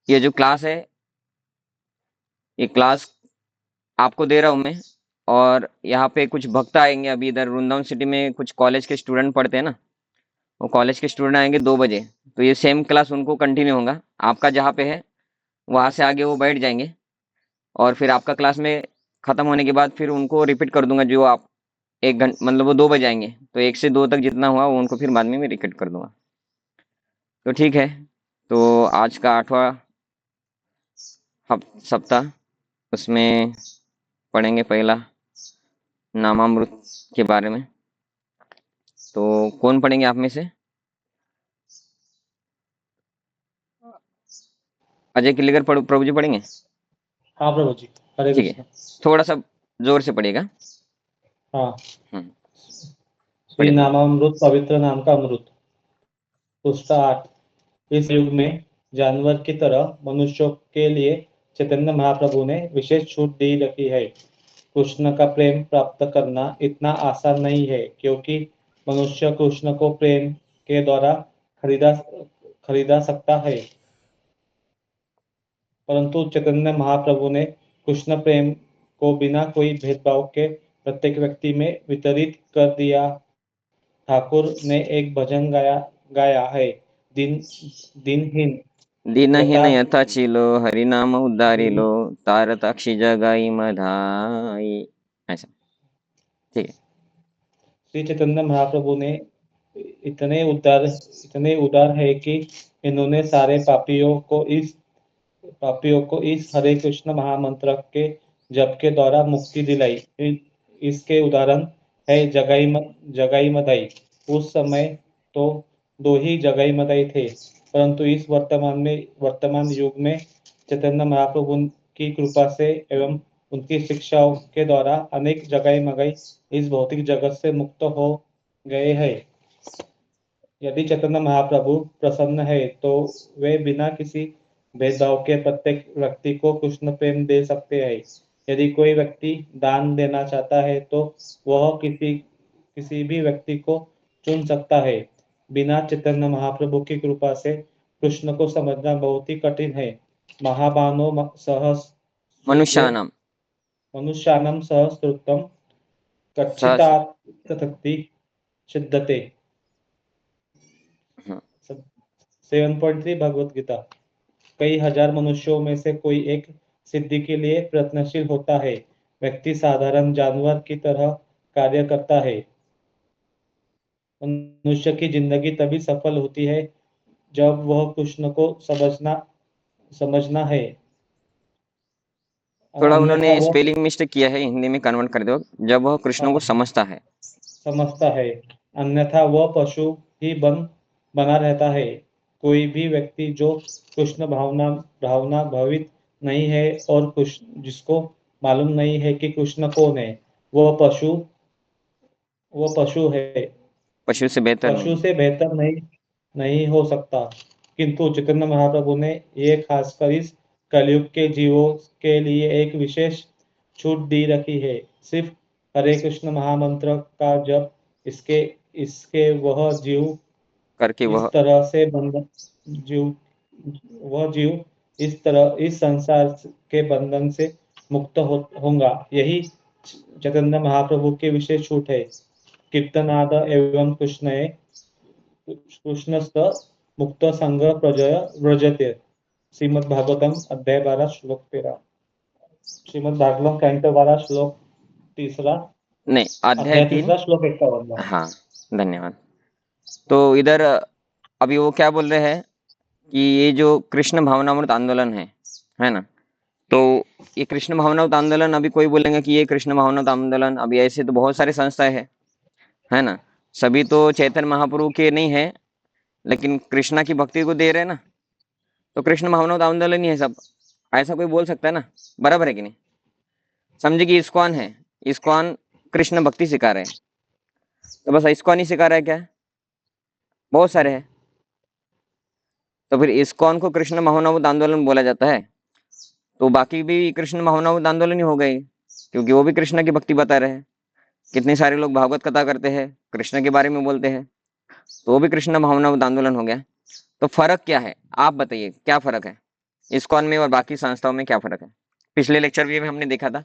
ये जो क्लास है, ये क्लास आपको दे रहा हूँ मैं। और यहाँ पे कुछ भक्त आएंगे, अभी इधर वृंदावन सिटी में कुछ कॉलेज के स्टूडेंट पढ़ते हैं ना, वो कॉलेज के स्टूडेंट आएंगे 2 बजे। तो ये सेम क्लास उनको कंटिन्यू होगा, आपका जहाँ पे है वहाँ से आगे वो बैठ जाएंगे। और फिर आपका क्लास में खत्म होने के बाद फिर उनको रिपीट कर दूंगा, जो आप 1 घंटे मतलब वो 2 बजे आएंगे, तो 1 से 2 तक जितना हुआ वो उनको फिर बाद में मैं रिपीट कर दूंगा। तो ठीक है। तो आज का 8वां सप्ताह, उसमें पढ़ेंगे पहला नामामृत के बारे में। तो कौन पढ़ेंगे आप में से? अजय किल्लेकर प्रभु जी पढ़ेंगे? हाँ प्रभु जी, हरे ठीक कृष्ण। है, थोड़ा सा जोर से पढ़िएगा। हाँ, हम्म, श्री पढ़िए पढ़िए। नामामृत, पवित्र नाम का अमृत। पृष्ठ 8। इस युग में जानवर की तरह मनुष्यों के लिए चैतन्य महाप्रभु ने विशेष छूट दे रखी है। कृष्ण का प्रेम प्राप्त करना इतना आसान नहीं है, क्योंकि मनुष्य कृष्ण को प्रेम के द्वारा खरीदा खरीदा सकता है, परंतु चैतन्य महाप्रभु ने कृष्ण प्रेम को बिना कोई भेदभाव के प्रत्येक व्यक्ति में वितरित कर दिया। ठाकुर ने एक भजन गाया है। दिन दिनहीन दीनहीन व्रता यथाचिलो हरिनाम उद्धारिलो तारताक्षी जगाई मधाई। ऐसा। ठीक है। श्री चैतन्य महाप्रभु ने इतने उदार है कि इन्होंने सारे पापियों को इस हरे कृष्ण महामंत्र के जप के द्वारा मुक्ति दिलाई। इसके उदाहरण है जगाई मदाई। उस समय तो 2 ही जगाई मदाई थे, परंतु इस वर्तमान युग में चैतन्य महाप्रभु की कृपा से एवं उनकी शिक्षाओं के द्वारा अनेक जगाई मगाई इस भौतिक जगत से मुक्त हो गए हैं। यदि चैतन्य महाप्रभु प्रसन्न है तो वे बिना किसी भेदभाव के प्रत्येक व्यक्ति को कृष्ण प्रेम दे सकते हैं। यदि कोई व्यक्ति दान देना चाहता है तो वह किसी भी व्यक्ति को चुन सकता है। बिना चैतन्य महाप्रभु की कृपा से कृष्ण को समझना बहुत ही कठिन है। महाबानो सहस्रुतो मनुष्यानाम मनुष्यानं सहस्रुतम सहस्र। कच्चितार्थकथक्ति सिद्धते। हाँ। 7.3 भगवत गीता। कई हजार मनुष्यों में से कोई एक सिद्धि के लिए प्रयत्नशील होता है। व्यक्ति साधारण जानवर की तरह कार्य करता है। मनुष्य की जिंदगी तभी सफल होती है जब वह कृष्ण को समझना है, थोड़ा अन्यथा उन्होंने वह स्पेलिंग मिस्टेक किया है, हिंदी में कन्वर्ट कर दो, जब वह कृष्ण को समझता है। समझता है, अन्यथा वह पशु ही बना रहता है। कोई भी व्यक्ति जो कृष्ण भावना भावित नहीं है और जिसको मालूम नहीं है कि कृष्ण कौन है, वह पशु है। पशु से बेहतर नहीं। पशु से बेहतर नहीं हो सकता। किंतु चैतन्य महाप्रभु ने ये खासकर इस कलयुग के जीवों के लिए एक विशेष छूट दी रखी है। सिर्फ हरे कृष्ण महामंत्र का जप इसके इसके करके इस वह तरह से बंधन जीव वह जीव इस संसार के बंधन से मुक्त होगा। यही चैतन्य महाप्रभु की विशेष छूट है। कीर्तनाद एवं कृष्णस्त मुक्त संग प्रजय व्रजते। श्रीमद् भागवतम अध्याय 12 श्लोक 13। श्रीमद् भागवतम कैंटो 12 श्लोक 3, नहीं, अध्याय अध्याय 3। 3 श्लोक 51। हाँ, धन्यवाद। तो इधर अभी वो क्या बोल रहे हैं कि ये जो कृष्ण भावनामृत आंदोलन है ना? तो ये कृष्ण भावनामृत आंदोलन, अभी कोई बोलेंगे कि ये कृष्ण भावनामृत आंदोलन, अभी ऐसे तो बहुत सारी संस्थाएं हैं, है ना? सभी तो चैतन्य महाप्रभु के नहीं है, लेकिन कृष्णा की भक्ति को दे रहे हैं ना, तो कृष्ण भावनामृत आंदोलन ही है सब। ऐसा कोई बोल सकता है ना? बराबर है कि नहीं? समझे कि इस्कॉन है, इस्कॉन कृष्ण भक्ति सिखा रहे हैं, तो बस इस्कॉन ही सिखा रहा है क्या? बहुत सारे हैं। तो फिर इस्कॉन को कृष्ण भावनामृत आंदोलन बोला जाता है, तो बाकी भी कृष्ण भावनामृत आंदोलन ही हो गए, क्योंकि वो भी कृष्ण की भक्ति बता रहे हैं। कितने सारे लोग भागवत कथा करते हैं, कृष्ण के बारे में बोलते हैं, तो वो भी कृष्ण भावनामृत आंदोलन हो गया। तो फर्क क्या है, आप बताइए क्या फर्क है? इस्कॉन में और बाकी संस्थाओं में क्या फर्क है? पिछले लेक्चर में हमने देखा था।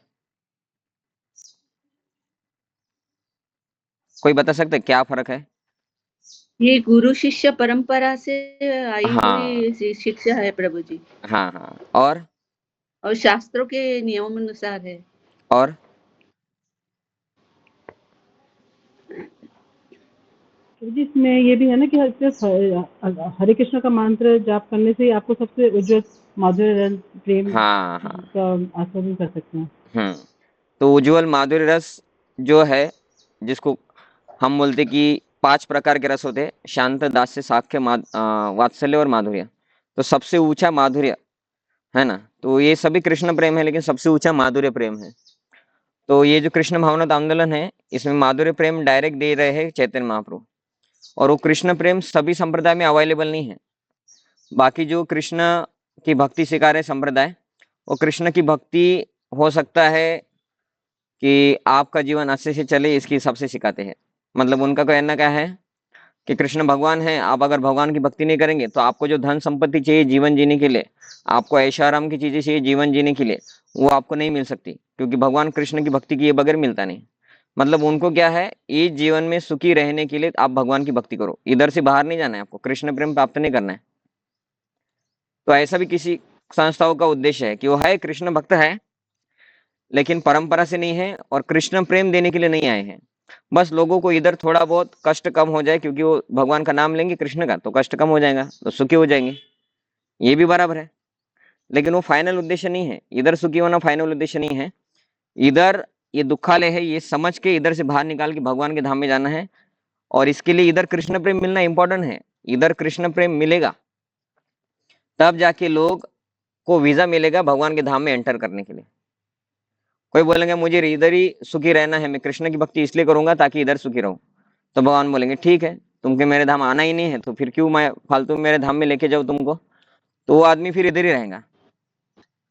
कोई बता सकता है क्या फर्क है? ये गुरु शिष्य परंपरा से आई हाँ हुई शिक्षा है प्रभु जी, हाँ हाँ। और शास्त्रों के नियम अनुसार है। और जी इसमें ये भी है ना कि सिर्फ हरे कृष्ण का मंत्र जाप करने से ही आपको सबसे उज्जवल माधुर्य रस प्रेम हाँ हाँ। का आस्वादन कर सकते हैं। तो उज्ज्वल माधुर्य रस जो है, जिसको हम बोलते कि 5 प्रकार के रस होते हैं, शांत, दास्य, साख्य, वात्सल्य और माधुर्य। तो सबसे ऊंचा माधुर्य है ना, तो ये सभी कृष्ण प्रेम है, लेकिन सबसे ऊंचा माधुर्य प्रेम है। तो ये जो कृष्ण भावनामृत आंदोलन है, इसमें माधुर्य प्रेम डायरेक्ट दे रहे हैं चैतन्य महाप्रभु, और वो कृष्ण प्रेम सभी संप्रदाय में अवेलेबल नहीं है। बाकी जो कृष्ण की भक्ति सिखा रहे संप्रदाय, वो कृष्ण की भक्ति हो सकता है कि आपका जीवन अच्छे से चले, इसके हिसाब से सिखाते हैं। मतलब उनका कहना क्या है कि कृष्ण भगवान है, आप अगर भगवान की भक्ति नहीं करेंगे तो आपको जो धन संपत्ति चाहिए जीवन जीने के लिए, आपको ऐशाराम की चीजें चाहिए जीवन जीने के लिए, वो आपको नहीं मिल सकती, क्योंकि भगवान कृष्ण की भक्ति किए बगैर मिलता नहीं। मतलब उनको क्या है, इस जीवन में सुखी रहने के लिए आप भगवान की भक्ति करो, इधर से बाहर नहीं जाना है, आपको कृष्ण प्रेम प्राप्त नहीं करना है। तो ऐसा भी किसी संस्थाओं का उद्देश्य है कि वो है कृष्ण भक्त है, लेकिन परंपरा से नहीं है और कृष्ण प्रेम देने के लिए नहीं आए हैं। बस लोगों को इधर थोड़ा बहुत कष्ट कम हो जाए, क्योंकि वो भगवान का नाम लेंगे कृष्ण का, तो कष्ट कम हो जाएगा, तो सुखी हो जाएंगे, ये भी बराबर है। लेकिन वो फाइनल उद्देश्य नहीं है, इधर सुखी होना फाइनल उद्देश्य नहीं है। इधर ये दुखालय है, ये समझ के इधर से बाहर निकाल के भगवान के धाम में जाना है, और इसके लिए इधर कृष्ण प्रेम मिलना इंपॉर्टेंट है। इधर कृष्ण प्रेम मिलेगा तब जाके लोग को वीजा मिलेगा भगवान के धाम में एंटर करने के लिए। कोई बोलेंगे मुझे इधर ही सुखी रहना है, मैं कृष्ण की भक्ति इसलिए करूंगा ताकि इधर सुखी रहूं, तो भगवान बोलेंगे ठीक है, तुमके मेरे धाम आना ही नहीं है, तो फिर क्यों मैं फालतू मेरे धाम में लेके जाऊं तुमको। तो वो आदमी फिर इधर ही रहेगा,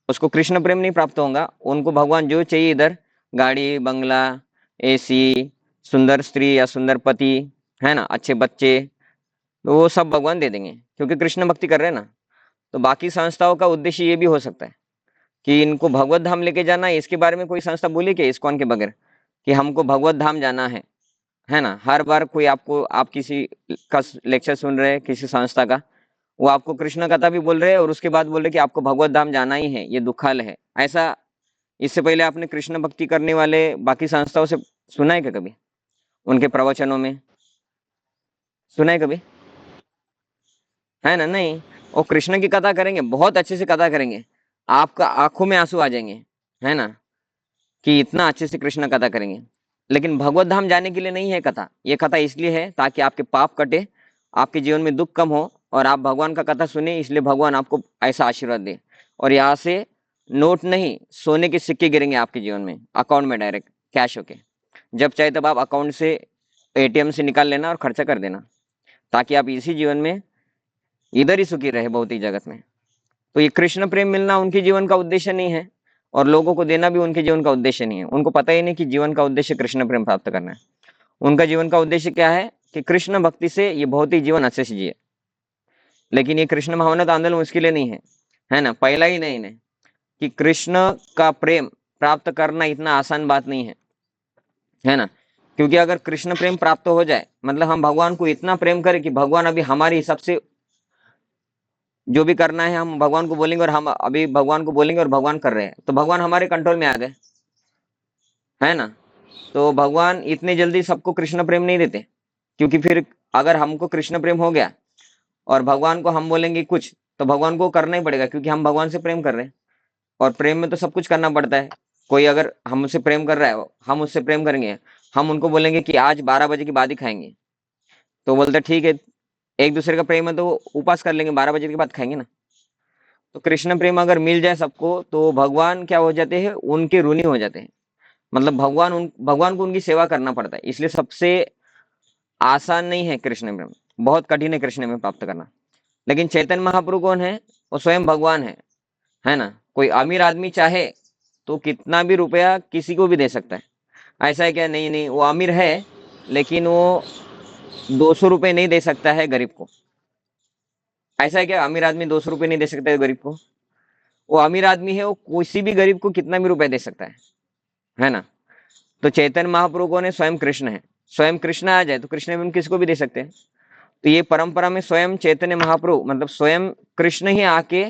उसको कृष्ण प्रेम नहीं प्राप्त होगा। उनको भगवान जो चाहिए इधर, गाड़ी बंगला, एसी, सुंदर स्त्री या सुंदर पति, है ना, अच्छे बच्चे, तो वो सब भगवान दे देंगे, क्योंकि कृष्ण भक्ति कर रहे हैं ना। तो बाकी संस्थाओं का उद्देश्य ये भी हो सकता है कि इनको भगवत धाम लेके जाना है। इसके बारे में कोई संस्था बोली क्या इस्कॉन के बगैर कि हमको भगवत धाम जाना है ना? हर बार कोई आपको, आप किसी का लेक्चर सुन रहे हैं किसी संस्था का, वो आपको कृष्ण कथा भी बोल रहे हैं और उसके बाद बोल रहे कि आपको भगवत धाम जाना ही है, ये दुखाल है, ऐसा। इससे पहले आपने कृष्ण भक्ति करने वाले बाकी संस्थाओं से सुना है क्या कभी? उनके प्रवचनों में सुना है कभी? है ना? नहीं। वो कृष्ण की कथा करेंगे, बहुत अच्छे से कथा करेंगे, आपका आंखों में आंसू आ जाएंगे, है ना, कि इतना अच्छे से कृष्ण कथा करेंगे। लेकिन भगवत धाम जाने के लिए नहीं है कथा, ये कथा इसलिए है ताकि आपके पाप कटे, आपके जीवन में दुख कम हो, और आप भगवान का कथा सुने, इसलिए भगवान आपको ऐसा आशीर्वाद दे। और यहाँ से नोट नहीं, सोने के सिक्के गिरेंगे आपके जीवन में, अकाउंट में डायरेक्ट कैश होके। जब चाहे तब आप अकाउंट से, एटीएम से निकाल लेना और खर्चा कर देना, ताकि आप इसी जीवन में इधर ही सुखी रहे भौतिक जगत में। तो ये कृष्ण प्रेम मिलना उनके जीवन का उद्देश्य नहीं है, और लोगों को देना भी उनके जीवन का उद्देश्य नहीं है। उनको पता ही नहीं कि जीवन का उद्देश्य कृष्ण प्रेम प्राप्त करना है। उनका जीवन का उद्देश्य क्या है कि कृष्ण भक्ति से ये भौतिक जीवन अच्छे से जिए। लेकिन ये कृष्ण भावनामृत आंदोलन उसके लिए नहीं है ना? पहला ही नहीं है कि कृष्ण का प्रेम प्राप्त करना इतना आसान बात नहीं है ना? क्योंकि अगर कृष्ण प्रेम प्राप्त हो जाए, मतलब हम भगवान को इतना प्रेम करें कि भगवान अभी हमारे हिसाब से जो भी करना है हम भगवान को बोलेंगे, और हम अभी भगवान को बोलेंगे और भगवान कर रहे हैं, तो भगवान हमारे कंट्रोल में आ गए, है ना? तो भगवान इतने जल्दी सबको कृष्ण प्रेम नहीं देते, क्योंकि फिर अगर हमको कृष्ण प्रेम हो गया और भगवान को हम बोलेंगे कुछ, तो भगवान को करना ही पड़ेगा, क्योंकि हम भगवान से प्रेम कर रहे हैं, और प्रेम में तो सब कुछ करना पड़ता है। कोई अगर हमसे प्रेम कर रहा है, हम उससे प्रेम करेंगे, हम उनको बोलेंगे कि आज 12 बजे के बाद ही खाएंगे, तो बोलते ठीक है, एक दूसरे का प्रेम है तो उपास कर लेंगे, 12 बजे के बाद खाएंगे ना। तो कृष्ण प्रेम अगर मिल जाए सबको, तो भगवान क्या हो जाते हैं, उनके ऋणी हो जाते हैं। मतलब भगवान को उनकी सेवा करना पड़ता है, इसलिए सबसे आसान नहीं है कृष्ण प्रेम, बहुत कठिन है कृष्ण प्रेम प्राप्त करना। लेकिन चैतन्य महाप्रभु कौन है? वो स्वयं भगवान है ना? कोई अमीर आदमी चाहे तो कितना भी रुपया किसी को भी दे सकता है। ऐसा है क्या? नहीं नहीं, वो अमीर है लेकिन वो 200 रुपये नहीं दे सकता है गरीब को। ऐसा है क्या? अमीर आदमी 200 रुपये नहीं दे सकता है गरीब को? वो अमीर आदमी है, वो किसी भी गरीब को कितना भी रुपए दे सकता है ना। तो चैतन्य महाप्रभु कौन है? स्वयं कृष्ण है। स्वयं कृष्ण आ जाए तो कृष्ण भी किसको भी दे सकते हैं। तो ये परंपरा में स्वयं चैतन्य महाप्रभु मतलब स्वयं कृष्ण ही आके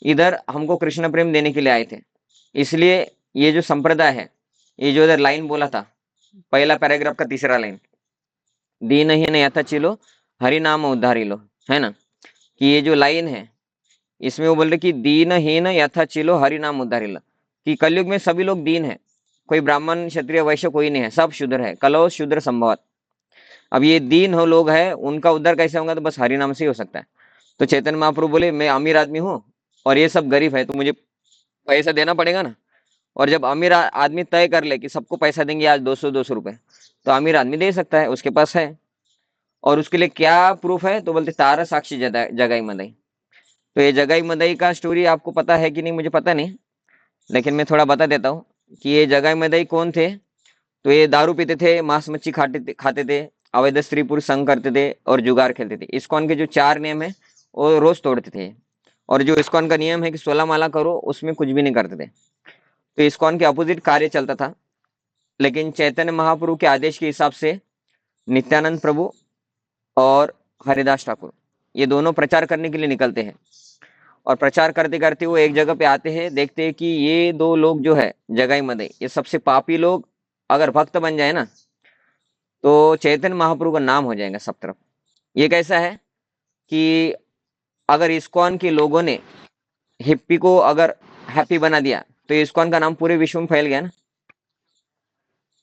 इधर हमको कृष्ण प्रेम देने के लिए आए थे। इसलिए ये जो संप्रदाय है, ये जो इधर लाइन बोला था, पहला पैराग्राफ का तीसरा लाइन, दीनहीन यथाचिलो हरि नाम उद्धारी लो, है ना। कि ये जो लाइन है इसमें वो बोल रहे कि दीनहीन यथाचिलो हरि नाम उद्धारी लो, कि कलयुग में सभी लोग दीन है, कोई ब्राह्मण क्षत्रिय वैश्य कोई नहीं है, सब शूद्र है, कलो शूद्र संभवत। अब ये दीन हो लोग है, उनका उद्धार कैसे होगा? तो बस हरि नाम से ही हो सकता है। तो चैतन्य महाप्रभु बोले मैं अमीर आदमी हूँ और ये सब गरीब है, तो मुझे पैसा देना पड़ेगा ना। और जब अमीर आदमी तय कर ले कि सबको पैसा देंगे आज 200 रुपए, तो अमीर आदमी दे सकता है, उसके पास है। और उसके लिए क्या प्रूफ है? तो बोलते तारा साक्षी जगाई मदाई। तो ये जगाई मदाई का स्टोरी आपको पता है कि नहीं मुझे पता नहीं, लेकिन मैं थोड़ा बता देता हूँ कि ये जगाई मदाई कौन थे। तो ये दारू पीते थे, मांस मच्छी खाते थे, अवैध स्त्री पुरुष संग करते थे और जुगार खेलते थे। इस्कॉन के जो 4 नियम है वो रोज तोड़ते थे। और जो इस्कॉन का नियम है कि 16 माला करो, उसमें कुछ भी नहीं करते थे। तो इस्कॉन के अपोजिट कार्य चलता था। लेकिन चैतन्य महाप्रभु के आदेश के हिसाब से नित्यानंद प्रभु और हरिदास ठाकुर ये दोनों प्रचार करने के लिए निकलते हैं। और प्रचार करते करते वो एक जगह पे आते हैं, देखते हैं कि ये 2 लोग जो है जगाई मदई, ये सबसे पापी लोग अगर भक्त बन जाए ना तो चैतन्य महाप्रभु का नाम हो जाएगा सब तरफ। ये कैसा है कि अगर इस्कॉन के लोगों ने हिप्पी को अगर हैप्पी बना दिया तो इस्कॉन का नाम पूरे विश्व में फैल गया ना।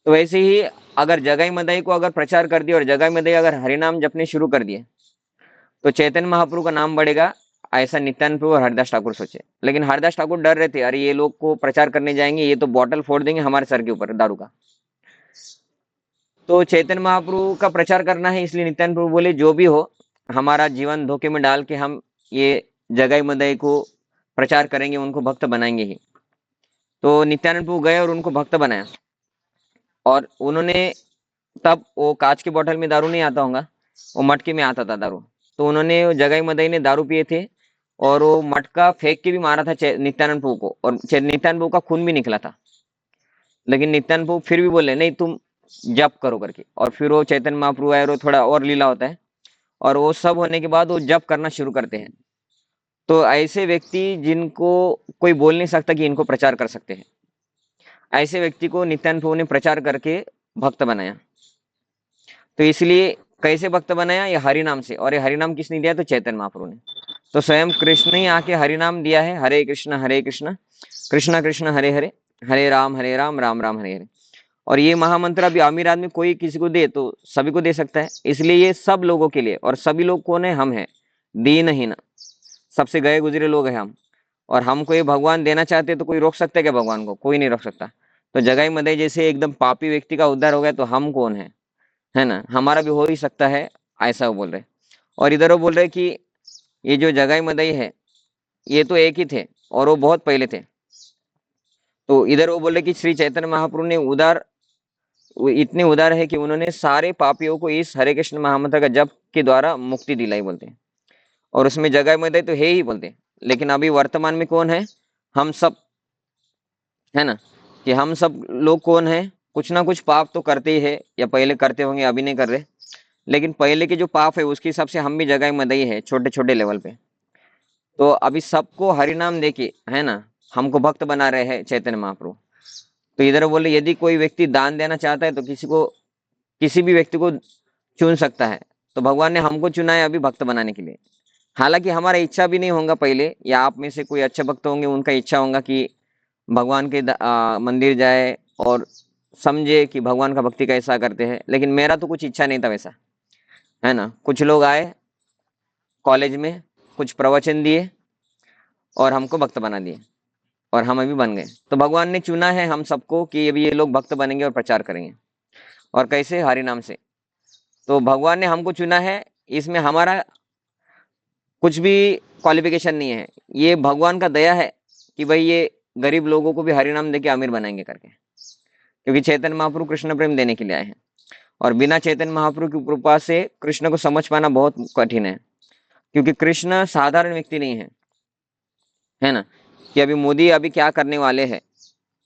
तो वैसे ही अगर जगाई मदाई को अगर प्रचार कर दिया और जगाई मदाई अगर हरिनाम जपने शुरू कर दिए तो चैतन्य महाप्रभु का नाम बढ़ेगा, ऐसा नित्यानंद प्रभु और हरिदास ठाकुर सोचे। लेकिन हरिदास ठाकुर डर रहे थे, अरे ये लोग को प्रचार करने जाएंगे, ये तो बॉटल फोड़ देंगे हमारे सर के ऊपर दारू का। तो चैतन्य महाप्रभु का प्रचार करना है, इसलिए नित्यानंद प्रभु बोले जो भी हो हमारा जीवन धोखे में डाल के हम ये जगाई मदाई को प्रचार करेंगे, उनको भक्त बनाएंगे ही। तो नित्यानंद प्रभु गए और उनको भक्त बनाया। और उन्होंने तब वो कांच के बोतल में दारू नहीं आता होगा, वो मटके में आता था दारू। तो उन्होंने जगाई मदाई ने दारू पिए थे और वो मटका फेंक के भी मारा था नित्यानंद प्रभु को, और नित्यानंद प्रभु का खून भी निकला था। लेकिन नित्यानंद प्रभु फिर भी बोले नहीं तुम जप करो करके। और फिर वो चैतन्य महाप्रभु आए और वो थोड़ा और लीला होता है, और वो सब होने के बाद वो जप करना शुरू करते हैं। तो ऐसे व्यक्ति जिनको कोई बोल नहीं सकता कि इनको प्रचार कर सकते हैं, ऐसे व्यक्ति को नित्यानंद प्रभु ने प्रचार करके भक्त बनाया। तो इसलिए कैसे भक्त बनाया? ये हरि नाम से। और ये हरि नाम किसने दिया? तो चैतन्य महाप्रभु ने। तो स्वयं कृष्ण ही आके हरि नाम दिया है, हरे कृष्ण कृष्ण कृष्ण हरे हरे, हरे राम राम राम हरे हरे। और ये महामंत्र अभी अमीर आदमी कोई किसी को दे तो सभी को दे सकता है। इसलिए ये सब लोगों के लिए, और सभी लोग कौन है? हम है, दीनहीन, सबसे गए गुजरे लोग हैं हम। और हमको ये भगवान देना चाहते तो कोई रोक सकता है क्या भगवान को? कोई नहीं रोक सकता। तो जगाई मदाई जैसे एकदम पापी व्यक्ति का उद्धार हो गया, तो हम कौन है ना, हमारा भी हो ही सकता है, ऐसा वो बोल रहे। और इधर वो बोल रहे कि ये जो जगाई मदाई है ये तो एक ही थे और वो बहुत पहले थे। तो इधर वो बोल रहे कि श्री चैतन्य महाप्रभु ने वो इतने उदार है कि उन्होंने सारे पापियों को इस हरे कृष्ण महामंत्र का जप के द्वारा मुक्ति दिलाई बोलते हैं। और उसमें जगाई मदाई तो है ही बोलते हैं। लेकिन अभी वर्तमान में कौन है? हम सब, है ना। कि हम सब लोग कौन है? कुछ ना कुछ पाप तो करते ही है, या पहले करते होंगे अभी नहीं कर रहे। लेकिन पहले के जो पाप है उसके हिसाब से हम भी जगाई मदाई है, छोटे छोटे लेवल पे। तो अभी सबको हरिनाम देके, है ना, हमको भक्त बना रहे हैं चैतन्य महाप्रभु। तो इधर बोले यदि कोई व्यक्ति दान देना चाहता है तो किसी भी व्यक्ति को चुन सकता है। तो भगवान ने हमको चुना है अभी भक्त बनाने के लिए। हालांकि हमारा इच्छा भी नहीं होगा पहले, या आप में से कोई अच्छे भक्त होंगे उनका इच्छा होगा कि भगवान के मंदिर जाए और समझे कि भगवान का भक्ति कैसा करते हैं। लेकिन मेरा तो कुछ इच्छा नहीं था वैसा, है ना। कुछ लोग आए कॉलेज में, कुछ प्रवचन दिए और हमको भक्त बना दिए, और हम अभी बन गए। तो भगवान ने चुना है हम सबको कि अभी ये लोग भक्त बनेंगे और प्रचार करेंगे। और कैसे? हरि नाम से। तो भगवान ने हमको चुना है, इसमें हमारा कुछ भी क्वालिफिकेशन नहीं है। ये भगवान का दया है कि भाई ये गरीब लोगों को भी हरि नाम देके अमीर बनाएंगे करके। क्योंकि चैतन्य महाप्रभु कृष्ण प्रेम देने के लिए आए हैं, और बिना चैतन्य महाप्रभु की कृपा से कृष्ण को समझ पाना बहुत कठिन है। क्योंकि कृष्ण साधारण व्यक्ति नहीं है, है ना। कि अभी मोदी अभी क्या करने वाले हैं,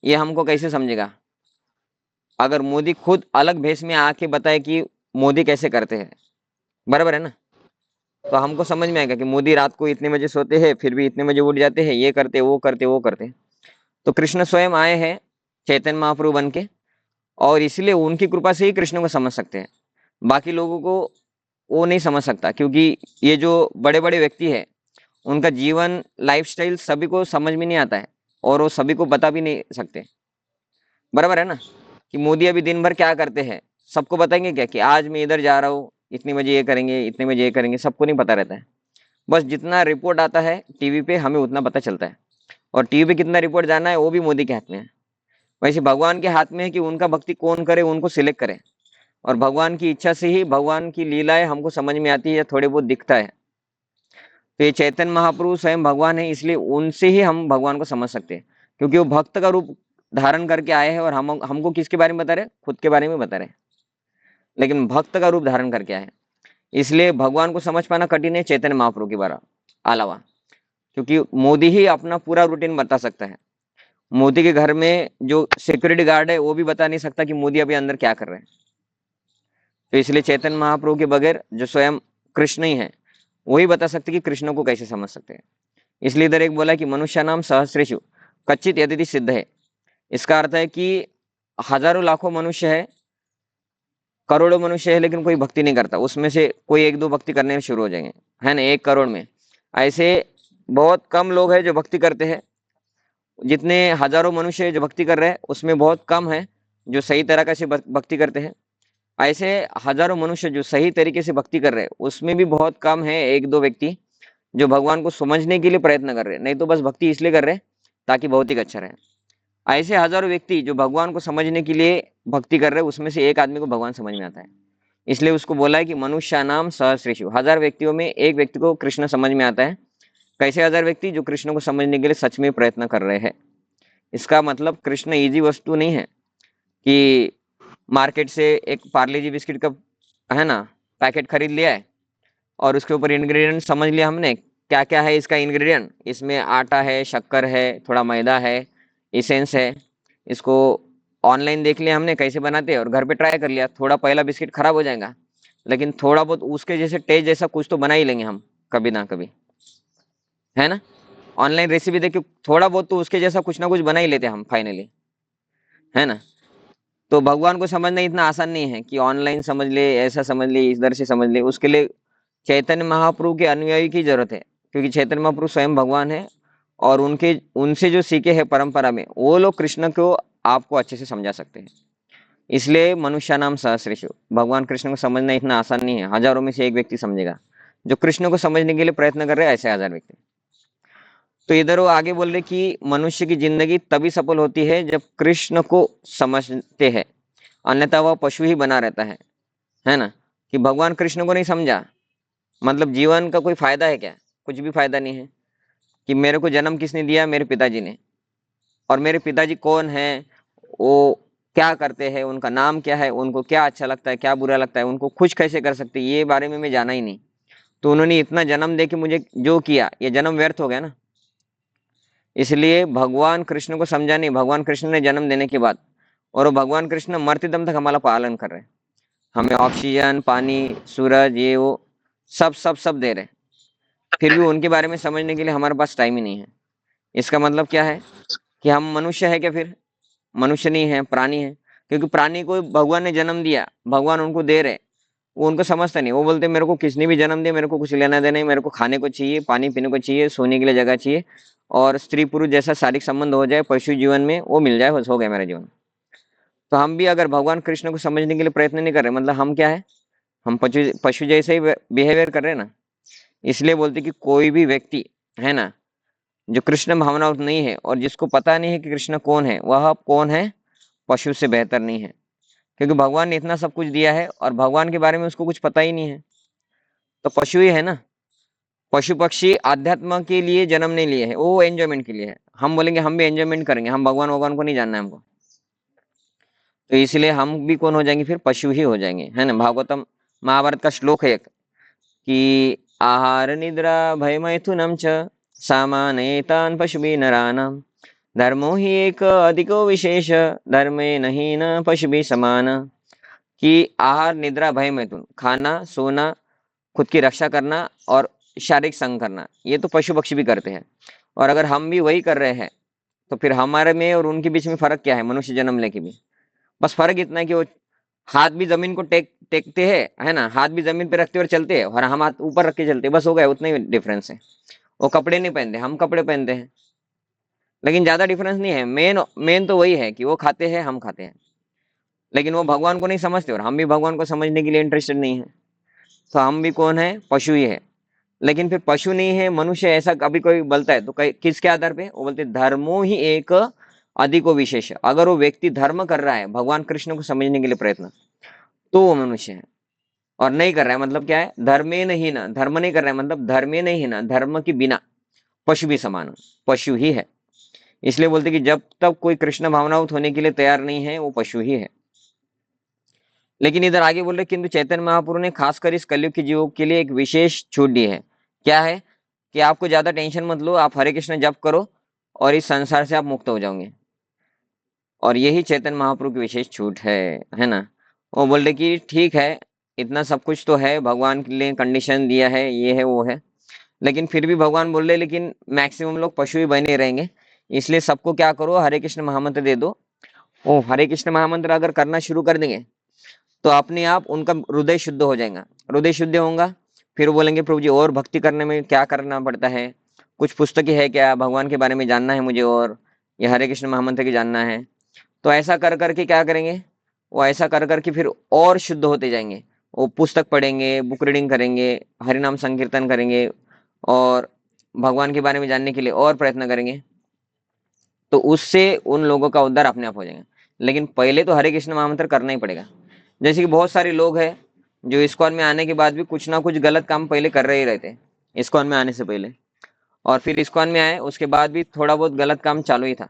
ये हमको कैसे समझेगा? अगर मोदी खुद अलग भेष में आके बताए कि मोदी कैसे करते हैं, बराबर है ना, तो हमको समझ में आएगा कि मोदी रात को इतने बजे सोते हैं, फिर भी इतने बजे उठ जाते हैं, ये करते वो करते वो करते। तो कृष्ण स्वयं आए हैं चैतन्य महाप्रभु बन के, और इसलिए उनकी कृपा से ही कृष्ण को समझ सकते हैं। बाकी लोगों को वो नहीं समझ सकता, क्योंकि ये जो बड़े बड़े व्यक्ति है उनका जीवन लाइफस्टाइल सभी को समझ में नहीं आता है, और वो सभी को बता भी नहीं सकते, बराबर है ना। कि मोदी अभी दिन भर क्या करते हैं सबको बताएंगे क्या, कि आज मैं इधर जा रहा हूँ, इतने बजे ये करेंगे, इतने बजे ये करेंगे, सबको नहीं पता रहता है। बस जितना रिपोर्ट आता है टीवी पे हमें उतना पता चलता है, और टीवी पे कितना रिपोर्ट जाना है वो भी मोदी के हाथ में है। वैसे भगवान के हाथ में है कि उनका भक्ति कौन करे, उनको सिलेक्ट करे, और भगवान की इच्छा से ही भगवान की लीलाएं हमको समझ में आती है या थोड़े बहुत दिखता है। तो ये चैतन्य महाप्रभु स्वयं भगवान है, इसलिए उनसे ही हम भगवान को समझ सकते हैं, क्योंकि वो भक्त का रूप धारण करके आए हैं, और हमको किसके बारे में बता रहे, खुद के बारे में बता रहे, लेकिन भक्त का रूप धारण करके आए। इसलिए भगवान को समझ पाना कठिन है चैतन्य महाप्रभु के बारे अलावा, क्योंकि मोदी ही अपना पूरा रूटीन बता सकता है। मोदी के घर में जो सिक्योरिटी गार्ड है वो भी बता नहीं सकता कि मोदी अभी अंदर क्या कर रहे हैं। तो इसलिए चैतन्य महाप्रभु के बगैर जो स्वयं कृष्ण ही है वही बता सकते कि कृष्ण को कैसे समझ सकते हैं। इसलिए इधर एक बोला कि मनुष्य नाम सहस्रेषु कच्चित यदिति सिद्ध है। इसका अर्थ है कि हजारों लाखों मनुष्य है, करोड़ों मनुष्य है, लेकिन कोई भक्ति नहीं करता, उसमें से कोई एक दो भक्ति करने शुरू हो जाएंगे, है ना। 1 करोड़ में ऐसे बहुत कम लोग हैं जो भक्ति करते हैं। जितने हजारों मनुष्य जो भक्ति कर रहे हैं उसमें बहुत कम है जो सही तरीके से भक्ति करते हैं। ऐसे हजारों मनुष्य जो सही तरीके से भक्ति कर रहे हैं उसमें भी बहुत कम है 1-2 व्यक्ति जो भगवान को समझने के लिए प्रयत्न कर रहे हैं, नहीं तो बस भक्ति इसलिए कर रहे हैं ताकि भौतिक अच्छा रहे। ऐसे हजारों व्यक्ति जो भगवान को समझने के लिए भक्ति कर रहे हैं उसमें से एक आदमी को भगवान समझ में आता है, इसलिए उसको बोला है कि मनुष्य नाम सहस्रेषु, 1000 व्यक्तियों में एक व्यक्ति को कृष्ण समझ में आता है। कैसे 1000 व्यक्ति? जो कृष्ण को समझने के लिए सच में प्रयत्न कर रहे हैं। इसका मतलब कृष्ण इजी वस्तु नहीं है कि मार्केट से एक पार्ले जी बिस्किट का, है ना, पैकेट खरीद लिया है और उसके ऊपर इंग्रेडिएंट समझ लिया हमने क्या क्या है इसका इंग्रेडिएंट, इसमें आटा है, शक्कर है, थोड़ा मैदा है, इसेंस है। इसको ऑनलाइन देख लिया हमने कैसे बनाते हैं और घर पे ट्राई कर लिया। थोड़ा पहला बिस्किट खराब हो जाएगा, लेकिन थोड़ा बहुत उसके जैसे टेस्ट जैसा कुछ तो बना ही लेंगे हम कभी ना कभी, है ना। ऑनलाइन रेसिपी देख के थोड़ा बहुत तो उसके जैसा कुछ ना कुछ बना ही लेते हम फाइनली, है ना। तो भगवान को समझना इतना आसान नहीं है कि ऑनलाइन समझ ले, ऐसा समझ ले, इधर से समझ ले। उसके लिए चैतन्य महाप्रभु के अनुयायी की जरूरत है, क्योंकि चैतन्य महाप्रभु स्वयं भगवान है, और उनसे जो सीखे हैं परंपरा में वो लोग कृष्ण को आपको अच्छे से समझा सकते हैं। इसलिए मनुष्य नाम सहस्रेषु, भगवान कृष्ण को समझना इतना आसान नहीं है। हजारों में से एक व्यक्ति समझेगा। जो कृष्ण को समझने के लिए प्रयत्न कर रहे हैं ऐसे 1000 व्यक्ति। तो इधर वो आगे बोल रहे कि मनुष्य की जिंदगी तभी सफल होती है जब कृष्ण को समझते हैं, अन्यथा वह पशु ही बना रहता है ना। कि भगवान कृष्ण को नहीं समझा मतलब जीवन का कोई फायदा है क्या? कुछ भी फायदा नहीं है। कि मेरे को जन्म किसने दिया? मेरे पिताजी ने। और मेरे पिताजी कौन है, वो क्या करते हैं, उनका नाम क्या है, उनको क्या अच्छा लगता है, क्या बुरा लगता है, उनको खुश कैसे कर सकते, ये बारे में मैं जाना ही नहीं। तो उन्होंने इतना जन्म दे के मुझे जो किया, ये जन्म व्यर्थ हो गया ना। इसलिए भगवान कृष्ण को समझा नहीं, भगवान कृष्ण ने जन्म देने के बाद, और वो भगवान कृष्ण मरते दम तक हमारा पालन कर रहे हैं। हमें ऑक्सीजन, पानी, सूरज, ये वो सब सब सब दे रहे हैं, फिर भी उनके बारे में समझने के लिए हमारे पास टाइम ही नहीं है। इसका मतलब क्या है कि हम मनुष्य है क्या? फिर मनुष्य नहीं है, प्राणी है। क्योंकि प्राणी को भगवान ने जन्म दिया, भगवान उनको दे रहे, वो उनको समझता नहीं। वो बोलते मेरे को किसने भी जन्म दिया, मेरे को कुछ लेना देना नहीं, मेरे को खाने को चाहिए, पानी पीने को चाहिए, सोने के लिए जगह चाहिए, और स्त्री पुरुष जैसा शारीरिक संबंध हो जाए पशु जीवन में, वो मिल जाए, बस हो गया मेरा जीवन। तो हम भी अगर भगवान कृष्ण को समझने के लिए प्रयत्न नहीं कर रहे, मतलब हम क्या है, हम पशु जैसे ही बिहेवियर कर रहे हैं ना। इसलिए बोलते कि कोई भी व्यक्ति है ना जो कृष्ण भावना नहीं है और जिसको पता नहीं है कि कृष्ण कौन है, वह कौन है, पशु से बेहतर नहीं है। क्योंकि भगवान ने इतना सब कुछ दिया है और भगवान के बारे में उसको कुछ पता ही नहीं है, तो पशु ही है ना। पशु पक्षी आध्यात्म के लिए जन्म नहीं लिए है, वो एंजॉयमेंट के लिए है। हम बोलेंगे हम भी एंजॉयमेंट करेंगे, हम भगवान को नहीं जानना है हमको, तो इसलिए हम भी कौन हो जाएंगे? फिर पशु ही हो जाएंगे, है ना। भागवतम महाभारत का श्लोक है एक कि आहार निद्रा भय मैथुनम च सामानेतान् पशुभिः नराणां धर्मो हि एक अधिको विशेष धर्मे नहीं न पशुभिः समान। कि आहार निद्रा भय मैथुन, खाना सोना, खुद की रक्षा करना और शारीरिक संग करना, ये तो पशु पक्षी भी करते हैं। और अगर हम भी वही कर रहे हैं तो फिर हमारे में और उनके बीच में फर्क क्या है? मनुष्य जन्म लेके भी बस फर्क इतना है कि वो हाथ भी जमीन को टेकते हैं, है ना, हाथ भी जमीन पे रखते और चलते हैं, और हम हाथ ऊपर रख के चलते हैं, बस हो गया, उतना ही डिफरेंस है। वो कपड़े नहीं पहनते, हम कपड़े पहनते हैं, लेकिन ज्यादा डिफरेंस नहीं है। मेन मेन तो वही है कि वो खाते हैं, हम खाते हैं, लेकिन वो भगवान को नहीं समझते और हम भी भगवान को समझने के लिए इंटरेस्टेड नहीं है। तो हम भी कौन है? पशु ही है। लेकिन फिर पशु नहीं है मनुष्य, ऐसा कभी कोई बोलता है तो किसके आधार पे? वो बोलते धर्मो ही एक अधिको विशेष। अगर वो व्यक्ति धर्म कर रहा है, भगवान कृष्ण को समझने के लिए प्रयत्न, तो वो मनुष्य है। और नहीं कर रहा है मतलब क्या है? धर्मे नहीं ना, धर्म नहीं कर रहा है मतलब धर्मे नहीं है ना, धर्म के बिना पशु भी समान, पशु ही है। इसलिए बोलते कि जब तक कोई कृष्ण भावनावत होने के लिए तैयार नहीं है, वो पशु ही है। लेकिन इधर आगे बोल रहे किंतु चैतन्य महाप्रभु ने खासकर इस कलयुग के जीवों के लिए एक विशेष छूट दी है। क्या है? कि आपको ज्यादा टेंशन मत लो, आप हरे कृष्ण जप करो और इस संसार से आप मुक्त हो जाओगे। और यही चैतन्य महाप्रभु की विशेष छूट है ना। वो बोल रहे कि ठीक है, इतना सब कुछ तो है, भगवान के लिए कंडीशन दिया है, ये है वो है, लेकिन फिर भी भगवान बोल रहे लेकिन मैक्सिमम लोग पशु ही बने रहेंगे, इसलिए सबको क्या करो, हरे कृष्ण महामंत्र दे दो। वो हरे कृष्ण महामंत्र अगर करना शुरू कर देंगे तो अपने आप उनका हृदय शुद्ध हो जाएगा। हृदय शुद्ध होगा, फिर बोलेंगे प्रभु जी और भक्ति करने में क्या करना पड़ता है, कुछ पुस्तकें है क्या, भगवान के बारे में जानना है मुझे, और ये हरे कृष्ण महामंत्र की जानना है। तो ऐसा कर करके क्या करेंगे? वो ऐसा कर करके फिर और शुद्ध होते जाएंगे। वो पुस्तक पढ़ेंगे, बुक रीडिंग करेंगे, हरिनाम संकीर्तन करेंगे और भगवान के बारे में जानने के लिए और प्रयत्न करेंगे, तो उससे उन लोगों का उद्धार अपने आप हो जाएगा। लेकिन पहले तो हरे कृष्ण महामंत्र करना ही पड़ेगा। जैसे कि बहुत सारे लोग हैं जो इस्कॉन में आने के बाद भी कुछ ना कुछ गलत काम पहले कर रहे ही रहते हैं, इस्कॉन में आने से पहले, और फिर इस्कॉन में आए उसके बाद भी थोड़ा बहुत गलत काम चालू ही था,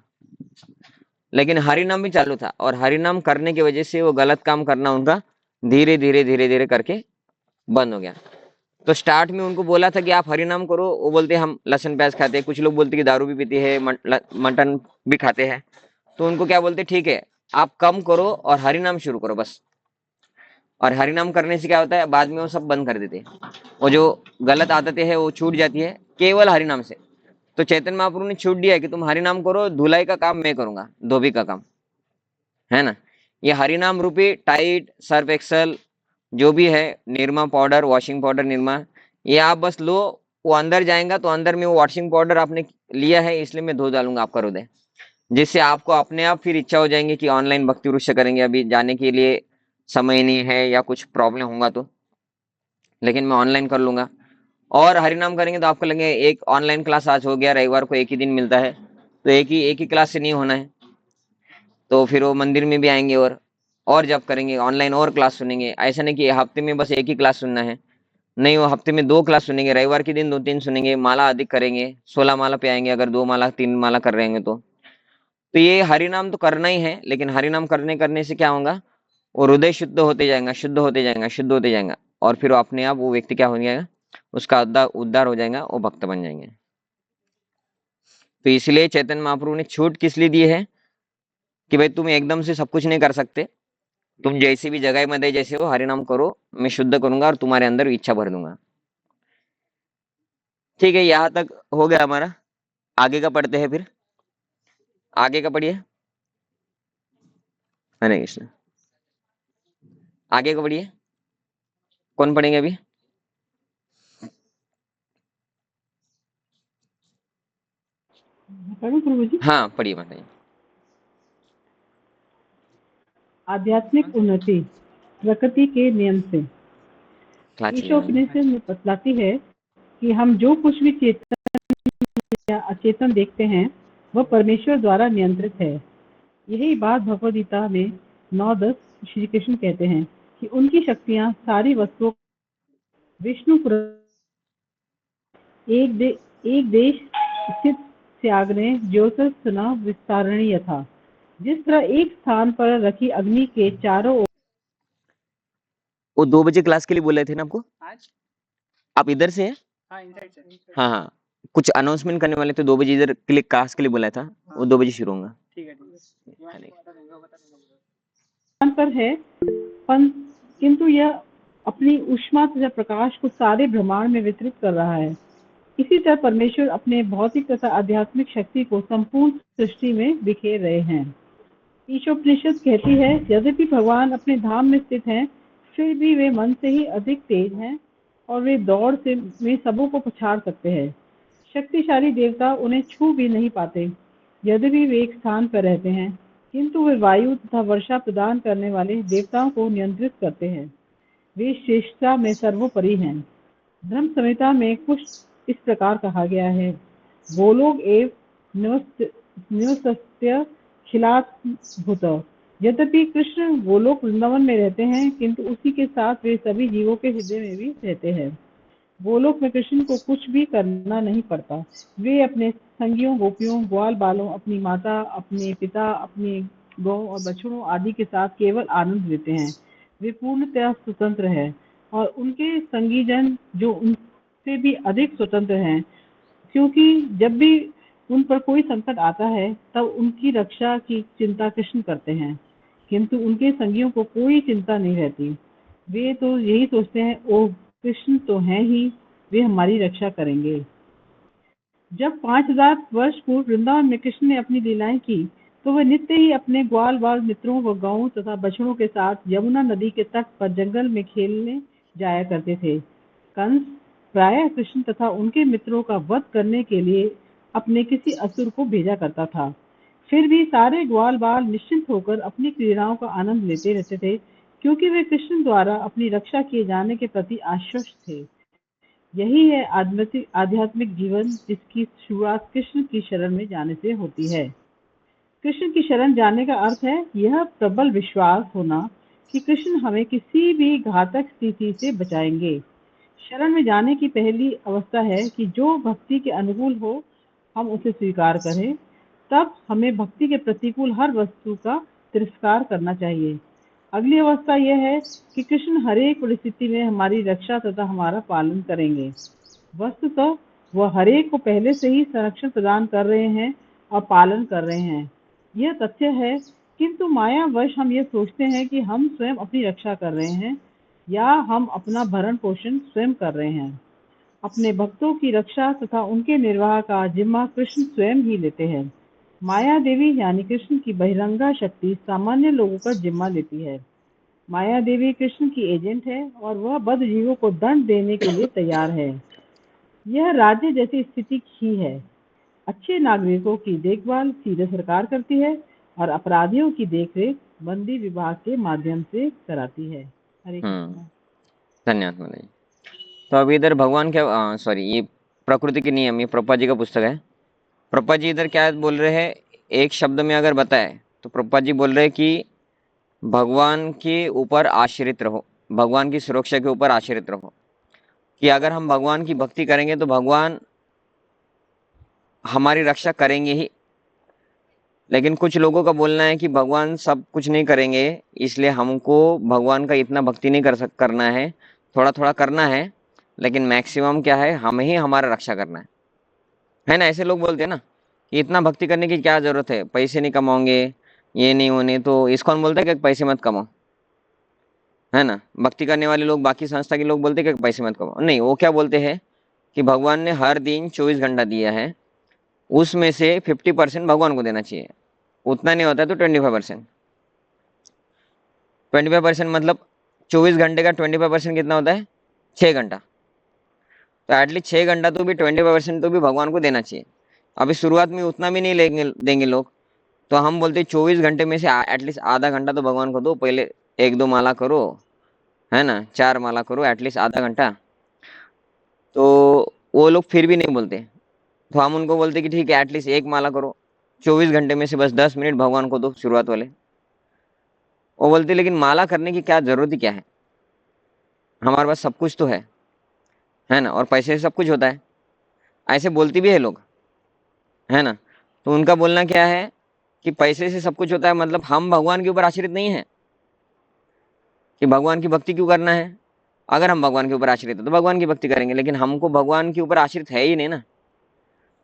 लेकिन हरिनाम भी चालू था, और हरिनाम करने की वजह से वो गलत काम करना उनका धीरे धीरे धीरे धीरे करके बंद हो गया। तो स्टार्ट में उनको बोला था कि आप हरिनाम करो, वो बोलते हम लहसुन प्याज खाते हैं, कुछ लोग बोलते कि दारू भी पीते हैं, मटन भी खाते हैं। तो उनको क्या बोलते, ठीक है आप कम करो और हरिनाम शुरू करो बस। और हरिनाम करने से क्या होता है, बाद में वो सब बंद कर देते हैं, वो जो गलत आदतें हैं वो छूट जाती है केवल हरिनाम से। तो चैतन्य महाप्रभु ने छूट दिया है कि तुम हरिनाम करो, धुलाई का काम मैं करूंगा, धोबी का काम, है ना। ये हरिनाम रूपी टाइट सर्फ एक्सल जो भी है, Nirma powder, washing powder Nirma, ये आप बस लो, वो अंदर जाएगा तो अंदर में वो वॉशिंग पाउडर आपने लिया है इसलिए मैं धो डालूंगा आपका हृदय, जिससे आपको अपने आप फिर इच्छा हो जाएंगे कि ऑनलाइन भक्ति वृक्ष करेंगे, अभी जाने के लिए समय नहीं है या कुछ प्रॉब्लम होगा तो, लेकिन मैं ऑनलाइन कर लूंगा। और हरिनाम करेंगे तो आपको लगेगा एक ऑनलाइन क्लास आज हो गया, रविवार को एक ही दिन मिलता है, तो एक ही क्लास से नहीं होना है, तो फिर वो मंदिर में भी आएंगे और जब करेंगे ऑनलाइन और क्लास सुनेंगे। ऐसा नहीं कि हफ्ते में बस एक ही क्लास सुनना है, नहीं, वो हफ्ते में 2 क्लास सुनेंगे, रविवार के दिन 2-3 सुनेंगे, माला अधिक करेंगे, 16 माला पे आएंगे अगर 2 माला 3 माला कर रहे हैं तो ये हरिनाम तो करना ही है, लेकिन हरिनाम करने से क्या होगा, वो हृदय शुद्ध होते जाएगा, शुद्ध होते जाएगा, शुद्ध होते जाएगा, और फिर अपने आप वो व्यक्ति क्या हो जाएगा, उसका उद्धार हो जाएगा, वो भक्त बन जाएंगे। तो इसलिए चैतन्य महाप्रभु ने छूट किस लिए दी है कि भाई तुम एकदम से सब कुछ नहीं कर सकते, तुम जैसी भी जगह मध्ये जैसे हो हरिनाम करो, मैं शुद्ध करूंगा और तुम्हारे अंदर इच्छा भर दूंगा। ठीक है, यहाँ तक हो गया हमारा, आगे का पढ़ते हैं फिर, आगे का पढ़िए, हरे कृष्ण, आगे का पढ़िए, कौन पढ़ेंगे अभी? पढ़ूं प्रभु जी? हाँ पढ़िए बताइए। आध्यात्मिक उन्नति प्रकृति के नियम से। ईशोपनिषद में बतलाती है कि हम जो कुछ भी चेतन या अचेतन देखते हैं वह परमेश्वर द्वारा नियंत्रित है। यही बात भगवद गीता में 9:10 श्री कृष्ण कहते हैं कि उनकी शक्तियां सारी वस्तुओं विष्णु एक देश स्थित त्यागने ज्योतिष सुना विस्तारणीय था। जिस तरह एक स्थान पर रखी अग्नि के चारों ओर। वो 2 बजे क्लास के लिए बोले थे ना आपको, आप इधर से हैं? हाँ हाँ, कुछ अनाउंसमेंट करने वाले थे, 2 बजे इधर क्लिक क्लास के लिए बुलाया था, वो 2 बजे शुरू होगा। पर है किंतु यह अपनी ऊष्मा तथा प्रकाश को सारे ब्रह्मांड में वितरित कर रहा है। इसी तरह परमेश्वर अपने भौतिक तथा आध्यात्मिक शक्ति को संपूर्ण सृष्टि में बिखेर रहे हैं। ईशोपनिषद कहती है, यद्यपि भगवान अपने धाम में स्थित हैं, फिर भी वे मन से ही अधिक तेज हैं और वे दौड़ से में सबों को पछाड़ सकते हैं। शक्तिशाली देवता उन्हें छू भी नहीं पाते। यद्यपि वे एक स्थान पर रहते हैं, किंतु वे वायु तथा वर्षा प्रदान करने वाले देवताओं को नियंत्रित करते हैं। वे श्रेष्ठता में सर्वोपरि हैं। धर्म संहिता में कुछ इस प्रकार कहा गया है, गोलोक एव न्योसत्य खिलाभूत। यद्यपि कृष्ण गोलोक वृंदावन में रहते हैं, किंतु उसी के साथ वे सभी जीवों के हृदय में भी रहते हैं। गोलोक में कृष्ण को कुछ भी करना नहीं पड़ता। वे अपने संगियों, गोपियों, ग्वाल बालों, अपनी माता, अपने पिता, अपने गौ और बछड़ों आदि के साथ केवल आनंद लेते हैं। वे पूर्णतः स्वतंत्र हैं और उनके संगीजन जो उनसे भी अधिक स्वतंत्र हैं, क्योंकि जब भी उन पर कोई संकट आता है तब उनकी रक्षा की चिंता कृष्ण करते हैं, किंतु उनके संगियों को कोई चिंता नहीं रहती। वे तो यही सोचते हैं, ओह कृष्ण तो हैं ही, वे हमारी रक्षा करेंगे। जब 5000 वर्ष पूर्व वृंदावन में कृष्ण ने अपनी लीलाएं की, तो वे नित्य ही अपने ग्वाल बाल मित्रों व गौं तथा बछड़ों के साथ यमुना नदी के तट पर जंगल में खेलने जाया करते थे। कंस प्रायः कृष्ण तथा उनके मित्रों का वध करने के लिए अपने किसी असुर को भेजा करता था। फिर भी सारे ग्वाल बाल निश्चिंत होकर अपनी क्रीड़ाओं का आनंद लेते रहते थे, क्योंकि वे कृष्ण द्वारा अपनी रक्षा किए जाने के प्रति आश्वस्त थे। यही है आध्यात्मिक जीवन, जिसकी शुरुआत कृष्ण की शरण में जाने से होती है। कृष्ण की शरण जाने का अर्थ है यह प्रबल विश्वास होना कि कृष्ण हमें किसी भी घातक स्थिति से बचाएंगे। शरण में जाने की पहली अवस्था है कि जो भक्ति के अनुकूल हो हम उसे स्वीकार करें। तब हमें भक्ति के प्रतिकूल हर वस्तु का तिरस्कार करना चाहिए। अगली अवस्था यह है कि कृष्ण हर एक परिस्थिति में हमारी रक्षा तथा हमारा पालन करेंगे। वस्तुतः वह हर एक को पहले से ही संरक्षण प्रदान कर रहे हैं और पालन कर रहे हैं, यह तथ्य है। किंतु मायावश हम यह सोचते हैं कि हम स्वयं अपनी रक्षा कर रहे हैं या हम अपना भरण पोषण स्वयं कर रहे हैं। अपने भक्तों की रक्षा तथा उनके निर्वाह का जिम्मा कृष्ण स्वयं ही लेते हैं। माया देवी यानी कृष्ण की बहिरंगा शक्ति सामान्य लोगों का जिम्मा लेती है। माया देवी कृष्ण की एजेंट है और वह बद्ध जीवों को दंड देने के लिए तैयार है। यह राज्य जैसी स्थिति ही है। अच्छे नागरिकों की देखभाल सीधे सरकार करती है और अपराधियों की देखरेख बंदी विभाग के माध्यम से कराती है। हरे कृष्ण। धन्यवाद माता जी। तो अभी इधर भगवान क्या सॉरी, ये प्रकृति के नियम, ये प्रभुपाद जी का पुस्तक है। प्रभुपाद जी इधर क्या बोल रहे हैं, एक शब्द में अगर बताए तो प्रभुपाद जी बोल रहे हैं कि भगवान के ऊपर आश्रित रहो, भगवान की सुरक्षा के ऊपर आश्रित रहो। कि अगर हम भगवान की भक्ति करेंगे तो भगवान हमारी रक्षा करेंगे ही। लेकिन कुछ लोगों का बोलना है कि भगवान सब कुछ नहीं करेंगे, इसलिए हमको भगवान का इतना भक्ति नहीं करना है, थोड़ा थोड़ा करना है, लेकिन मैक्सिमम क्या है, हमें ही हमारा रक्षा करना है ना। ऐसे लोग बोलते हैं ना कि इतना भक्ति करने की क्या जरूरत है, पैसे नहीं कमाओगे, ये नहीं होने। तो इस्कॉन बोलता है कि पैसे मत कमाओ, है ना। भक्ति करने वाले लोग, बाकी संस्था के लोग बोलते हैं कि पैसे मत कमाओ। नहीं, वो क्या बोलते हैं कि भगवान ने हर दिन 24 घंटा दिया है, उसमें से 50% भगवान को देना चाहिए। उतना नहीं होता तो 25%। 25% मतलब 24 घंटे का 25% कितना होता है, 6 घंटा। तो एटलीस्ट 6 घंटा तो भी 25% तो भी भगवान को देना चाहिए। अभी शुरुआत में उतना भी नहीं देंगे लोग, तो हम बोलते 24 घंटे में से एटलीस्ट आधा घंटा तो भगवान को दो। पहले 1-2 माला करो, है ना, 4 माला करो, एटलीस्ट आधा घंटा। तो वो लोग फिर भी नहीं बोलते, तो हम उनको बोलते कि ठीक है एटलीस्ट 1 माला करो, 24 घंटे में से बस 10 मिनट भगवान को दो, शुरुआत वाले। वो बोलते लेकिन माला करने की क्या जरूरत ही क्या है, हमारे पास सब कुछ तो है ना, और पैसे से सब कुछ होता है। ऐसे बोलती भी है लोग, है ना। तो उनका बोलना क्या है कि पैसे से सब कुछ होता है, मतलब हम भगवान के ऊपर आश्रित नहीं है कि भगवान की भक्ति क्यों करना है। अगर हम भगवान के ऊपर आश्रित है तो भगवान की भक्ति करेंगे, लेकिन हमको भगवान के ऊपर आश्रित है ही नहीं ना।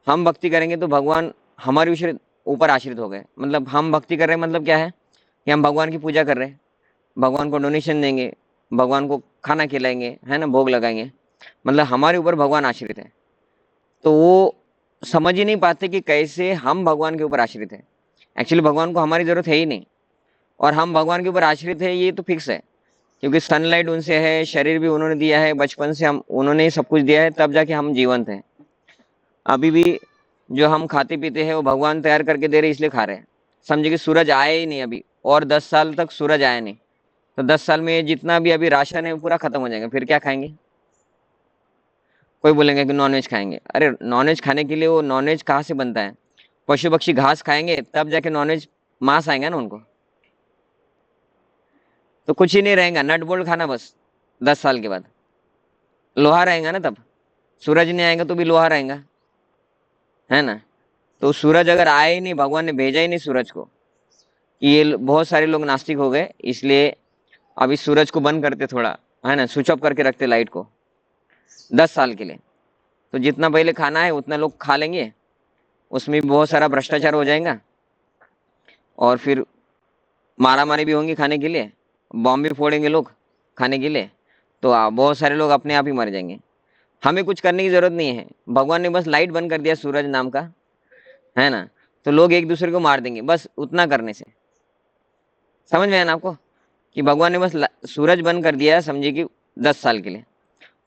हम भक्ति करेंगे तो भगवान हमारे ऊपर आश्रित हो गए। मतलब हम भक्ति कर रहे हैं मतलब क्या है कि हम भगवान की पूजा कर रहे हैं, भगवान को डोनेशन देंगे, भगवान को खाना खिलाएंगे, है ना, भोग लगाएंगे, मतलब हमारे ऊपर भगवान आश्रित है। तो वो समझ ही नहीं पाते कि कैसे हम भगवान के ऊपर आश्रित है। एक्चुअली भगवान को हमारी जरूरत है ही नहीं, और हम भगवान के ऊपर आश्रित है ये तो फिक्स है, क्योंकि सनलाइट उनसे है, शरीर भी उन्होंने दिया है, बचपन से हम उन्होंने ही सब कुछ दिया है, तब जाके हम जीवंत हैं। अभी भी जो हम खाते पीते हैं वो भगवान तैयार करके दे रहे इसलिए खा रहे हैं। समझे कि सूरज आया ही नहीं अभी, और 10 साल तक सूरज आया नहीं, तो 10 साल में जितना भी अभी राशन है वो पूरा खत्म हो जाएगा, फिर क्या खाएंगे? कोई बोलेंगे कि नॉनवेज खाएंगे। अरे नॉनवेज खाने के लिए वो नॉनवेज कहाँ से बनता है? पशु पक्षी घास खाएंगे तब जाके नॉनवेज मांस आएगा ना उनको। तो कुछ ही नहीं रहेगा, नट बोल्ट खाना बस। 10 साल के बाद लोहा रहेगा ना, तब सूरज नहीं आएगा तो भी लोहा रहेगा, है ना। तो सूरज अगर आया ही नहीं, भगवान ने भेजा ही नहीं सूरज को, ये बहुत सारे लोग नास्तिक हो गए, इसलिए अभी सूरज को बंद करते थोड़ा, है ना, स्विच ऑफ करके रखते लाइट को 10 साल के लिए। तो जितना पहले खाना है उतना लोग खा लेंगे, उसमें भी बहुत सारा भ्रष्टाचार हो जाएगा, और फिर मारा मारी भी होंगी खाने के लिए, बॉम्ब भी फोड़ेंगे लोग खाने के लिए, तो बहुत सारे लोग अपने आप ही मर जाएंगे। हमें कुछ करने की जरूरत नहीं है, भगवान ने बस लाइट बंद कर दिया सूरज नाम का, है ना, तो लोग एक दूसरे को मार देंगे बस उतना करने से। समझ में आया ना आपको कि भगवान ने बस सूरज बंद कर दिया, समझिए कि 10 साल के लिए,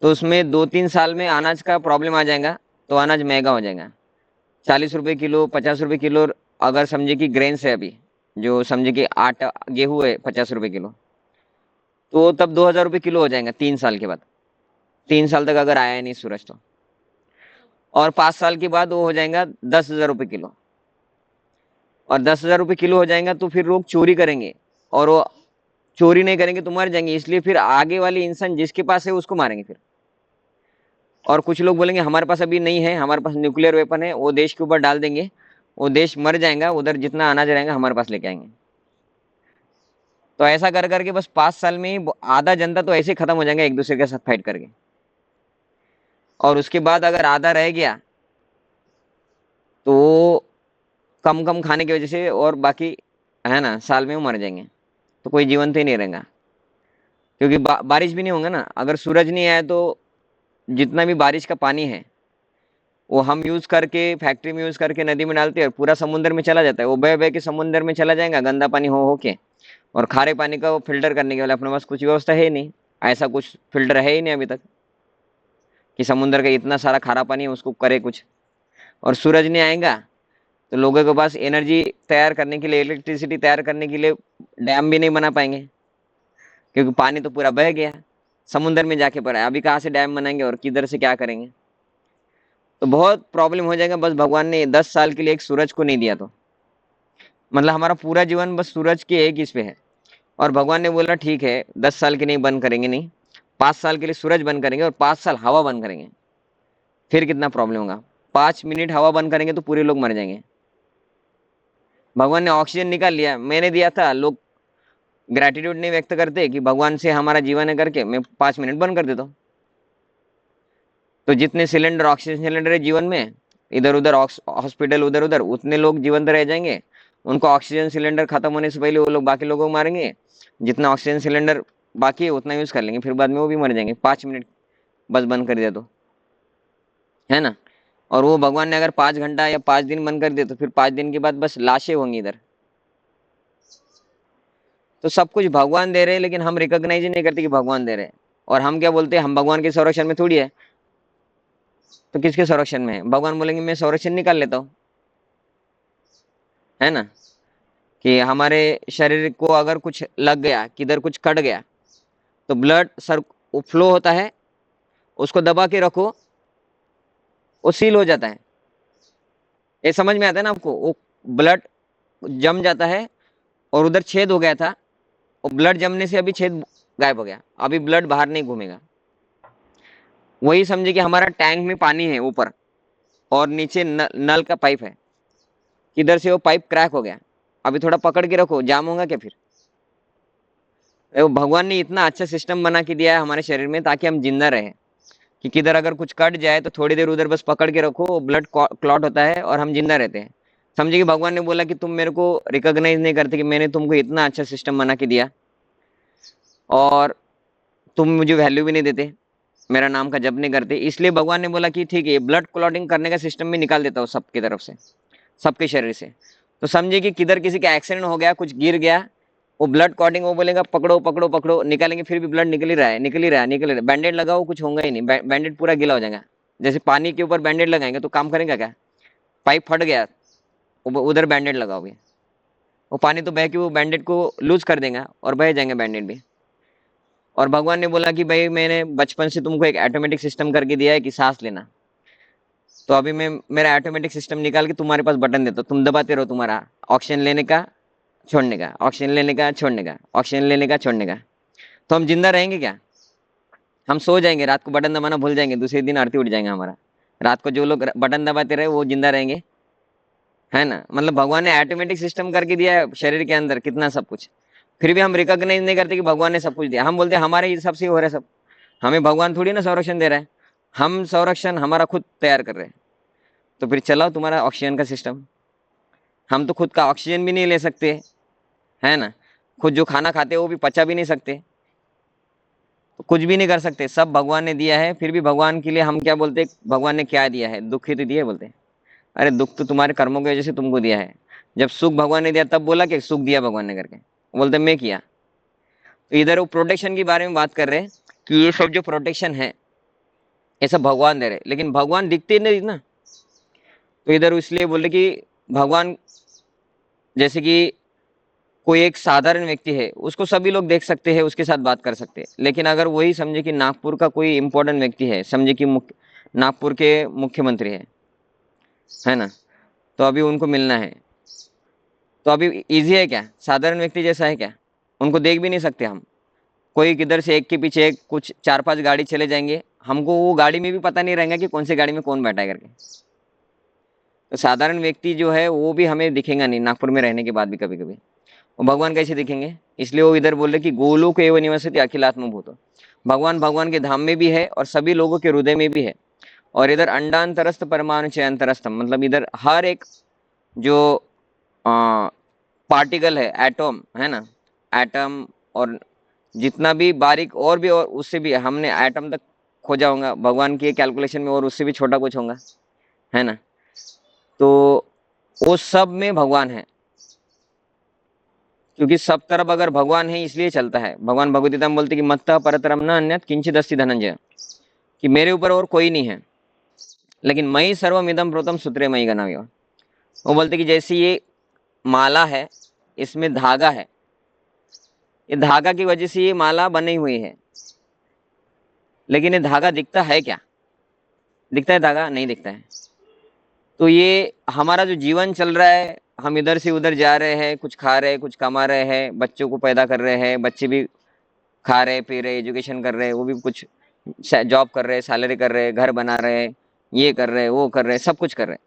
तो उसमें 2-3 साल में अनाज का प्रॉब्लम आ जाएगा, तो अनाज महंगा हो जाएगा, 40 रुपए किलो, 50 रुपए किलो। अगर समझे कि ग्रेन्स है अभी, जो समझे कि आटा गेहूं है 50 रुपए किलो, तो तब 2000 रुपये किलो हो जाएगा 3 साल के बाद। 3 साल तक अगर आया नहीं सूरज तो, और 5 साल के बाद वो हो जाएगा 10,000 रुपये किलो, और 10,000 रुपये किलो हो जाएगा तो फिर लोग चोरी करेंगे, और वो चोरी नहीं करेंगे तो मर जाएंगे, इसलिए फिर आगे वाले इंसान जिसके पास है उसको मारेंगे फिर। और कुछ लोग बोलेंगे हमारे पास अभी नहीं है, हमारे पास न्यूक्लियर वेपन है, वो देश के ऊपर डाल देंगे, वो देश मर जाएगा, उधर जितना अनाज रहेगा हमारे पास लेके आएंगे। तो ऐसा कर करके बस 5 साल में ही आधा जनता तो ऐसे ही खत्म हो जाएगा एक दूसरे के साथ फाइट करके, और उसके बाद अगर आधा रह गया तो कम कम खाने की वजह से, और बाकी, है ना, साल में वो मर जाएंगे, तो कोई जीवन तो ही नहीं रहेगा, क्योंकि बारिश भी नहीं होगा ना। अगर सूरज नहीं आया तो जितना भी बारिश का पानी है वो हम यूज करके, फैक्ट्री में यूज करके नदी में डालते हैं, और पूरा समुद्र में चला जाता है, वो बह बह के समुद्र में चला जाएगा गंदा पानी हो के, और खारे पानी का वो फिल्टर करने के लिए अपने पास कुछ व्यवस्था है ही नहीं, ऐसा कुछ फिल्टर है ही नहीं अभी तक कि समुद्र का इतना सारा खारा पानी है उसको करे कुछ। और सूरज नहीं आएगा तो लोगों के पास एनर्जी तैयार करने के लिए, इलेक्ट्रिसिटी तैयार करने के लिए डैम भी नहीं बना पाएंगे, क्योंकि पानी तो पूरा बह गया, समुद्र में जाके पड़ा है। अभी कहाँ से डैम बनाएंगे और किधर से क्या करेंगे? तो बहुत प्रॉब्लम हो जाएगा। बस भगवान ने 10 साल के लिए एक सूरज को नहीं दिया, तो मतलब हमारा पूरा जीवन बस सूरज के एक इस पे है, और भगवान ने बोला ठीक है 10 साल के नहीं बंद करेंगे, नहीं 5 साल के लिए सूरज बंद करेंगे, और 5 साल हवा बंद करेंगे। फिर कितना प्रॉब्लम होगा? 5 मिनट हवा बंद करेंगे तो पूरे लोग मर जाएंगे। भगवान ने ऑक्सीजन निकाल लिया, मैंने दिया था, लोग ग्रेटिट्यूड नहीं व्यक्त करते कि भगवान से हमारा जीवन है करके, मैं 5 मिनट बंद कर देता हूँ। तो जितने सिलेंडर, ऑक्सीजन सिलेंडर है जीवन में, इधर उधर हॉस्पिटल उधर उधर, उतने लोग जीवंत रह जाएंगे। उनको ऑक्सीजन सिलेंडर खत्म होने से पहले वो लोग बाकी लोगों को मारेंगे, जितना ऑक्सीजन सिलेंडर बाकी है उतना यूज कर लेंगे, फिर बाद में वो भी मर जाएंगे। 5 मिनट बस बंद कर दिया तो, है ना। और वो भगवान ने अगर 5 घंटा या 5 दिन बंद कर दिया तो फिर 5 दिन के बाद बस लाशें होंगी इधर। तो सब कुछ भगवान दे रहे हैं, लेकिन हम रिकॉग्नाइज ही नहीं करते कि भगवान दे रहे हैं। और हम क्या बोलते हैं, हम भगवान के संरक्षण में थोड़ी है, तो किसके संरक्षण में है? भगवान बोलेंगे मैं संरक्षण निकाल लेता हूँ, है ना, कि हमारे शरीर को अगर कुछ लग गया, किधर कुछ कट गया, तो ब्लड सर फ्लो होता है, उसको दबा के रखो, वो सील हो जाता है। ये समझ में आता है ना आपको? वो ब्लड जम जाता है, और उधर छेद हो गया था, और ब्लड जमने से अभी छेद गायब हो गया, अभी ब्लड बाहर नहीं घूमेगा। वही समझे कि हमारा टैंक में पानी है ऊपर, और नीचे नल का पाइप है, किधर से वो पाइप क्रैक हो गया, अभी थोड़ा पकड़ के रखो, जाम होगा क्या फिर? वो भगवान ने इतना अच्छा सिस्टम बना के दिया है हमारे शरीर में ताकि हम जिंदा रहे, कि किधर अगर कुछ कट जाए तो थोड़ी देर उधर बस पकड़ के रखो, ब्लड क्लॉट होता है और हम जिंदा रहते हैं। समझे कि भगवान ने बोला कि तुम मेरे को रिकॉग्नाइज नहीं करते कि मैंने तुमको इतना अच्छा सिस्टम बना के दिया और तुम मुझे वैल्यू भी नहीं देते, मेरा नाम का जप नहीं करते, इसलिए भगवान ने बोला कि ठीक है ब्लड क्लॉटिंग करने का सिस्टम भी निकाल देता हूँ सबकी तरफ से, सबके शरीर से। तो समझिए कि किधर किसी का एक्सीडेंट हो गया, कुछ गिर गया, वो ब्लड क्लॉटिंग, वो बोलेगा पकड़ो पकड़ो पकड़ो, निकालेंगे फिर भी ब्लड निकल ही रहा है, निकल ही रहा है, निकल ही रहा है। बैंडेड लगाओ कुछ होगा ही नहीं, बैंडेड पूरा गीला हो जाएगा। जैसे पानी के ऊपर बैंडेड लगाएंगे तो काम करेगा क्या? पाइप फट गया, उधर बैंडेड लगाओगे, वो पानी तो बह के वो बैंडेड को लूज कर देगा और बह जाएंगे बैंडेड भी। और भगवान ने बोला कि भाई मैंने बचपन से तुमको एक ऑटोमेटिक सिस्टम करके दिया है कि सांस लेना, तो अभी मैं मेरा ऑटोमेटिक सिस्टम निकाल के तुम्हारे पास बटन देता हूँ, तुम दबाते रहो, तुम्हारा ऑक्सीजन लेने का छोड़ने का, ऑक्सीजन लेने का छोड़ने का, ऑक्सीजन लेने का छोड़ने का। तो हम जिंदा रहेंगे क्या? हम सो जाएंगे, रात को बटन दबाना भूल जाएंगे, दूसरे दिन आरती उठ जाएंगे हमारा। रात को जो लोग बटन दबाते रहे वो जिंदा रहेंगे, है ना। मतलब भगवान ने ऑटोमेटिक सिस्टम करके दिया है शरीर के अंदर कितना सब कुछ, फिर भी हम रिकॉग्नाइज नहीं करते कि भगवान ने सब कुछ दिया। हम बोलते हैं हमारे हिसाब से ही हो रहा है सब, हमें भगवान थोड़ी ना संरक्षण दे रहा है, हम संरक्षण हमारा खुद तैयार कर रहे हैं। तो फिर चलाओ तुम्हारा ऑक्सीजन का सिस्टम। हम तो खुद का ऑक्सीजन भी नहीं ले सकते, है ना। खुद जो खाना खाते हैं वो भी पचा भी नहीं सकते, तो कुछ भी नहीं कर सकते, सब भगवान ने दिया है। फिर भी भगवान के लिए हम क्या बोलते हैं, भगवान ने क्या दिया है? दुख ही तो दिया है, बोलते हैं। अरे दुख तो तुम्हारे कर्मों की वजह से तुमको दिया है। जब सुख भगवान ने दिया तब बोला कि सुख दिया भगवान ने करके, बोलते मैं किया। तो इधर वो प्रोटेक्शन के बारे में बात कर रहे हैं कि ये सब जो प्रोटेक्शन है ये सब भगवान दे रहे, लेकिन भगवान दिखते नहीं ना। तो इधर इसलिए बोले कि भगवान, जैसे कि कोई एक साधारण व्यक्ति है उसको सभी लोग देख सकते हैं, उसके साथ बात कर सकते हैं, लेकिन अगर वही समझे कि नागपुर का कोई इंपॉर्टेंट व्यक्ति है, समझे कि नागपुर के मुख्यमंत्री है ना, तो अभी उनको मिलना है, तो अभी इजी है क्या? साधारण व्यक्ति जैसा है क्या? उनको देख भी नहीं सकते हम। कोई किधर से एक के पीछे एक कुछ 4-5 गाड़ी चले जाएंगे, हमको वो गाड़ी में भी पता नहीं रहेगा कि कौन सी गाड़ी में कौन बैठा है करके। तो साधारण व्यक्ति जो है वो भी हमें दिखेगा नहीं नागपुर में रहने के बाद भी कभी कभी। वो भगवान कैसे दिखेंगे? इसलिए वो इधर बोल रहे कि गोलोक एव निवसति अखिलात्मभूतो, भगवान भगवान के धाम में भी है और सभी लोगों के हृदय में भी है। और इधर अंडांतरस्थ परमाणु च अंतरस्थम, मतलब इधर हर एक जो पार्टिकल है, एटम है ना, एटम और जितना भी बारीक और भी, और उससे भी हमने एटम तक खोजा होगा भगवान की कैलकुलेशन में, और उससे भी छोटा कुछ होगा, है ना। तो वो सब में भगवान है, क्योंकि सब तरफ अगर भगवान है इसलिए चलता है। भगवान भगवद गीता में बोलते कि मत्तः परतरम न अन्यत् किंचित् अस्ति धनंजय, कि मेरे ऊपर और कोई नहीं है, लेकिन मयि सर्वमिदं प्रोतम सूत्रे मयि गणाम्यः। वो बोलते कि जैसे ये माला है, इसमें धागा है, ये धागा की वजह से ये माला बनी हुई है, लेकिन ये धागा दिखता है क्या? दिखता है धागा? नहीं दिखता है। तो ये हमारा जो जीवन चल रहा है, हम इधर से उधर जा रहे हैं, कुछ खा रहे हैं, कुछ कमा रहे हैं, बच्चों को पैदा कर रहे हैं, बच्चे भी खा रहे पी रहे, एजुकेशन कर रहे हैं, वो भी कुछ जॉब कर रहे हैं, सैलरी कर रहे हैं, घर बना रहे हैं, ये कर रहे हैं, वो कर रहे हैं, सब कुछ कर रहे हैं।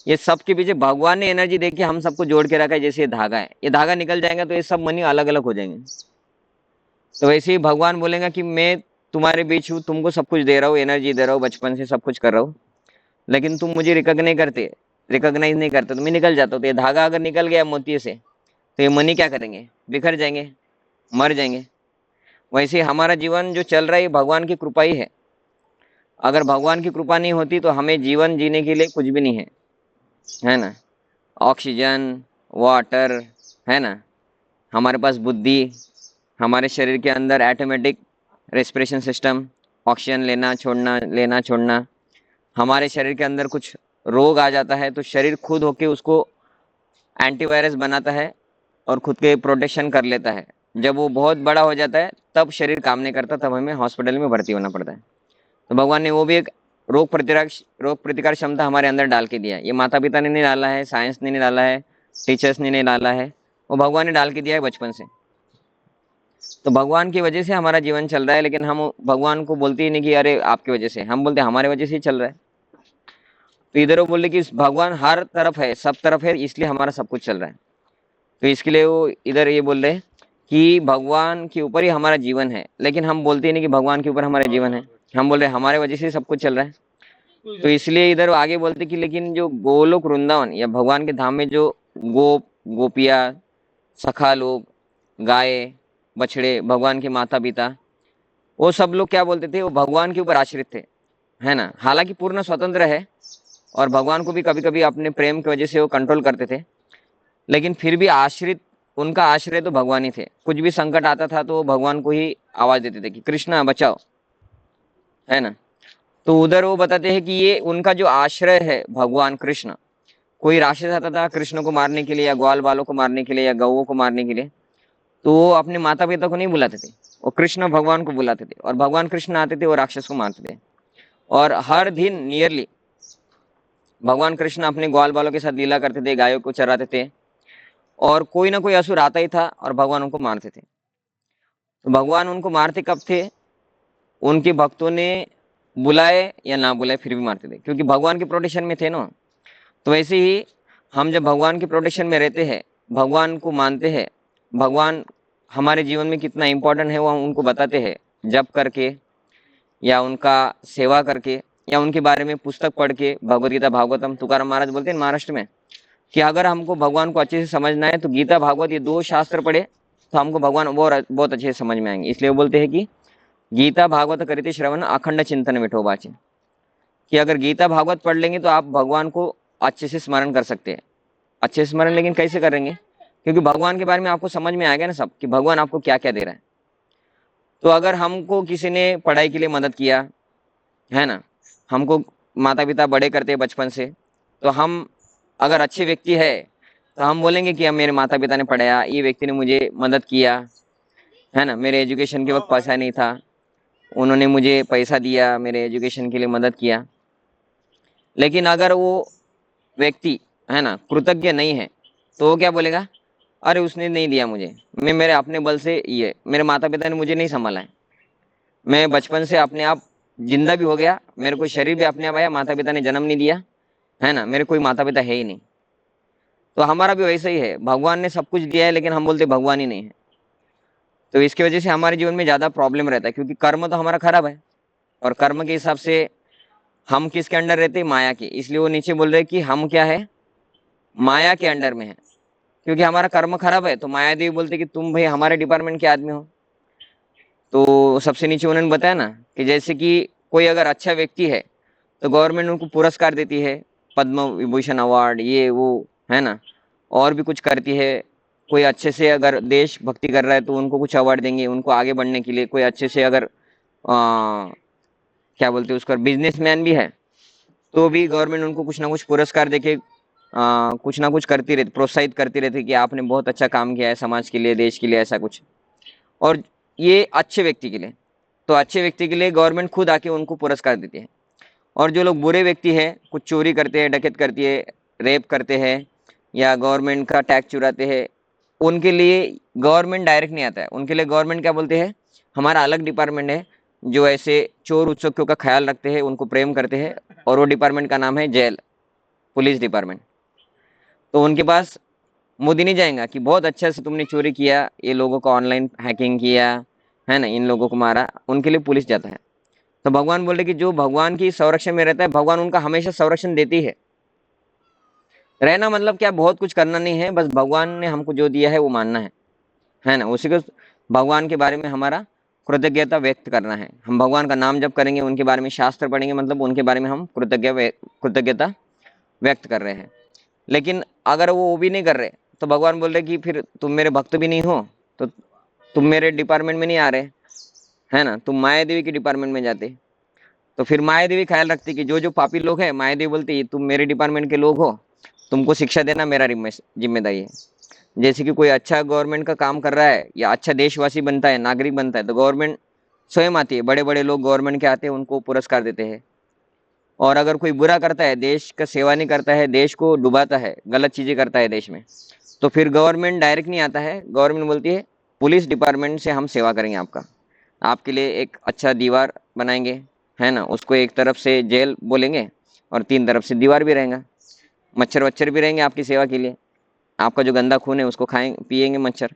ये सब के पीछे भगवान ने एनर्जी देके हम सबको जोड़ के रखा है। जैसे ये धागा है, ये धागा निकल जाएगा तो ये सब मनी अलग अलग हो जाएंगे। तो वैसे ही भगवान बोलेगा कि मैं तुम्हारे बीच हूँ, तुमको सब कुछ दे रहा हूँ, एनर्जी दे रहा हूँ, बचपन से सब कुछ कर रहा हूँ, लेकिन तुम मुझे रिकॉग्नाइज नहीं करते, तो मैं निकल जाता हूँ। तो ये धागा अगर निकल गया मोती से, तो ये मनी क्या करेंगे? बिखर जाएंगे, मर जाएंगे। वैसे हमारा जीवन जो चल रहा है भगवान की कृपा ही है। अगर भगवान की कृपा नहीं होती तो हमें जीवन जीने के लिए कुछ भी नहीं है ना। ऑक्सीजन, वाटर, है ना, हमारे पास बुद्धि, हमारे शरीर के अंदर ऑटोमेटिक रेस्पिरेशन सिस्टम, ऑक्सीजन लेना छोड़ना। हमारे शरीर के अंदर कुछ रोग आ जाता है तो शरीर खुद होके उसको एंटीवायरस बनाता है और खुद के प्रोटेक्शन कर लेता है। जब वो बहुत बड़ा हो जाता है तब शरीर काम नहीं करता, तब हमें हॉस्पिटल में भर्ती होना पड़ता है। तो भगवान ने वो भी एक रोग प्रतिकार क्षमता हमारे अंदर डाल के दिया है। ये माता पिता ने नहीं डाला है, साइंस ने नहीं डाला है, टीचर्स ने नहीं डाला है, वो भगवान ने डाल के दिया है बचपन से। तो भगवान की वजह से हमारा जीवन चल रहा है, लेकिन हम भगवान को बोलते ही नहीं कि अरे आपकी वजह से, हम बोलते हमारे वजह से ही चल रहा है। तो इधर वो बोले कि भगवान हर तरफ है, सब तरफ है, इसलिए हमारा सब कुछ चल रहा है। तो इसके लिए वो इधर ये बोल रहे हैं कि भगवान के ऊपर ही हमारा जीवन है, लेकिन हम बोलते ही नहीं कि भगवान के ऊपर हमारा जीवन है। हम बोल रहे हैं हमारे वजह से सब कुछ चल रहा है। तो इसलिए इधर आगे बोलते कि लेकिन जो गोलोक वृंदावन या भगवान के धाम में जो गोप गोपिया सखा लोग, गाय बछड़े, भगवान के माता पिता, वो सब लोग क्या बोलते थे, वो भगवान के ऊपर आश्रित थे, है ना। हालांकि पूर्ण स्वतंत्र है और भगवान को भी कभी कभी अपने प्रेम की वजह से वो कंट्रोल करते थे, लेकिन फिर भी आश्रित, उनका आश्रय तो भगवान ही थे। कुछ भी संकट आता था तो वो भगवान को ही आवाज देते थे कि कृष्णा बचाओ, है ना। तो उधर वो बताते हैं कि ये उनका जो आश्रय है भगवान कृष्ण। कोई राक्षस आता था कृष्ण को मारने के लिए या ग्वाल बालों को मारने के लिए या गौओं को मारने के लिए, तो वो अपने माता पिता को नहीं बुलाते थे, वो कृष्ण भगवान को बुलाते थे, और भगवान कृष्ण आते थे वो राक्षस को मारते थे। और हर दिन नियरली भगवान कृष्ण अपने ग्वाल बालों के साथ लीला करते थे, गायों को चराते थे, और कोई ना कोई असुर आता ही था और भगवान उनको मारते थे। तो भगवान उनको मारते कब थे, उनके भक्तों ने बुलाए या ना बुलाए फिर भी मारते थे, क्योंकि भगवान के प्रोटेक्शन में थे ना। तो वैसे ही हम जब भगवान के प्रोटेक्शन में रहते हैं, भगवान को मानते हैं, भगवान हमारे जीवन में कितना इंपॉर्टेंट है वो हम उनको बताते हैं, जप करके या उनका सेवा करके या उनके बारे में पुस्तक पढ़ के, भगवद गीता भागवतम, तुकाराम महाराज बोलते हैं महाराष्ट्र में कि अगर हमको भगवान को अच्छे से समझना है तो गीता भागवत ये दो शास्त्र पढ़े तो हमको भगवान बहुत अच्छे से समझ में आएंगे। इसलिए वो बोलते हैं कि गीता भागवत करिते श्रवण अखंड चिंतन विठोबाचे, कि अगर गीता भागवत पढ़ लेंगे तो आप भगवान को अच्छे से स्मरण कर सकते हैं। अच्छे से स्मरण लेकिन कैसे करेंगे, क्योंकि भगवान के बारे में आपको समझ में आएगा ना सब, कि भगवान आपको क्या क्या दे रहा है। तो अगर हमको किसी ने पढ़ाई के लिए मदद किया, है ना, हमको माता पिता बड़े करते हैं बचपन से, तो हम अगर अच्छे व्यक्ति है तो हम बोलेंगे कि मेरे माता पिता ने पढ़ाया, ये व्यक्ति ने मुझे मदद किया, है ना, मेरे एजुकेशन के वक्त पैसा नहीं था, उन्होंने मुझे पैसा दिया, मेरे एजुकेशन के लिए मदद किया। लेकिन अगर वो व्यक्ति, है ना, कृतज्ञ नहीं है तो वो क्या बोलेगा, अरे उसने नहीं दिया मुझे, मैं मेरे अपने बल से, ये मेरे माता पिता ने मुझे नहीं संभाला है, मैं बचपन से अपने आप जिंदा भी हो गया, मेरे को शरीर भी अपने आप आया, माता पिता ने जन्म नहीं दिया, है ना, मेरे कोई माता पिता है ही नहीं। तो हमारा भी वैसा ही है, भगवान ने सब कुछ दिया है लेकिन हम बोलते भगवान ही नहीं है। तो इसकी वजह से हमारे जीवन में ज्यादा प्रॉब्लम रहता है, क्योंकि कर्म तो हमारा खराब है, और कर्म के हिसाब से हम किसके अंडर रहते हैं, माया के। इसलिए वो नीचे बोल रहे हैं कि हम क्या है, माया के अंडर में है, क्योंकि हमारा कर्म खराब है। तो माया देवी बोलते कि तुम भाई हमारे डिपार्टमेंट के आदमी हो। तो सबसे नीचे उन्होंने बताया ना कि जैसे कि कोई अगर अच्छा व्यक्ति है तो गवर्नमेंट उनको पुरस्कार देती है, पद्म विभूषण अवार्ड, ये वो, है ना, और भी कुछ करती है। कोई अच्छे से अगर देश भक्ति कर रहा है तो उनको कुछ अवार्ड देंगे उनको आगे बढ़ने के लिए। कोई अच्छे से अगर क्या बोलते हैं उसका, बिजनेसमैन भी है तो भी गवर्नमेंट उनको कुछ ना कुछ पुरस्कार देके कुछ ना कुछ करती रहती, प्रोत्साहित करती रहती कि आपने बहुत अच्छा काम किया है समाज के लिए, देश के लिए, ऐसा कुछ। और ये अच्छे व्यक्ति के लिए, तो अच्छे व्यक्ति के लिए गवर्नमेंट खुद आके उनको पुरस्कार देती है। और जो लोग बुरे व्यक्ति हैं, कुछ चोरी करते हैं, डकैत करती है, रेप करते हैं या गवर्नमेंट का टैक्स चुराते हैं, उनके लिए गवर्नमेंट डायरेक्ट नहीं आता है। उनके लिए गवर्नमेंट क्या बोलते हैं, हमारा अलग डिपार्टमेंट है जो ऐसे चोर उचक्यों का ख्याल रखते हैं, उनको प्रेम करते हैं, और वो डिपार्टमेंट का नाम है जेल, पुलिस डिपार्टमेंट। तो उनके पास मोदी नहीं जाएगा कि बहुत अच्छा से तुमने चोरी किया, ये लोगों को ऑनलाइन हैकिंग किया, है ना, इन लोगों को मारा, उनके लिए पुलिस जाता है। तो भगवान बोले कि जो भगवान की संरक्षण में रहता है, भगवान उनका हमेशा संरक्षण देती है। रहना मतलब क्या, बहुत कुछ करना नहीं है, बस भगवान ने हमको जो दिया है वो मानना है ना, उसी को भगवान के बारे में हमारा कृतज्ञता व्यक्त करना है। हम भगवान का नाम जप करेंगे, उनके बारे में शास्त्र पढ़ेंगे, मतलब उनके बारे में हम कृतज्ञता व्यक्त कर रहे हैं। लेकिन अगर वो भी नहीं कर रहे तो भगवान बोल रहे कि फिर तुम मेरे भक्त भी नहीं हो, तो तुम मेरे डिपार्टमेंट में नहीं आ रहे, है ना, तुम माया देवी के डिपार्टमेंट में जाते। तो फिर माया देवी ख्याल रखती कि जो जो पापी लोग हैं, माया देवी बोलती तुम मेरे डिपार्टमेंट के लोग हो, तुमको शिक्षा देना मेरा जिम्मेदारी है। जैसे कि कोई अच्छा गवर्नमेंट का काम कर रहा है या अच्छा देशवासी बनता है, नागरिक बनता है, तो गवर्नमेंट स्वयं आती है, बड़े बड़े लोग गवर्नमेंट के आते हैं, उनको पुरस्कार देते हैं। और अगर कोई बुरा करता है, देश का सेवा नहीं करता है, देश को डुबाता है, गलत चीजें करता है देश में, तो फिर गवर्नमेंट डायरेक्ट नहीं आता है, गवर्नमेंट बोलती है पुलिस डिपार्टमेंट से हम सेवा करेंगे, आपके लिए एक अच्छा दीवार बनाएंगे, है ना, उसको एक तरफ से जेल बोलेंगे और 3 तरफ से दीवार भी रहेगा, मच्छर वच्छर भी रहेंगे आपकी सेवा के लिए, आपका जो गंदा खून है उसको खाएंगे पिएंगे मच्छर,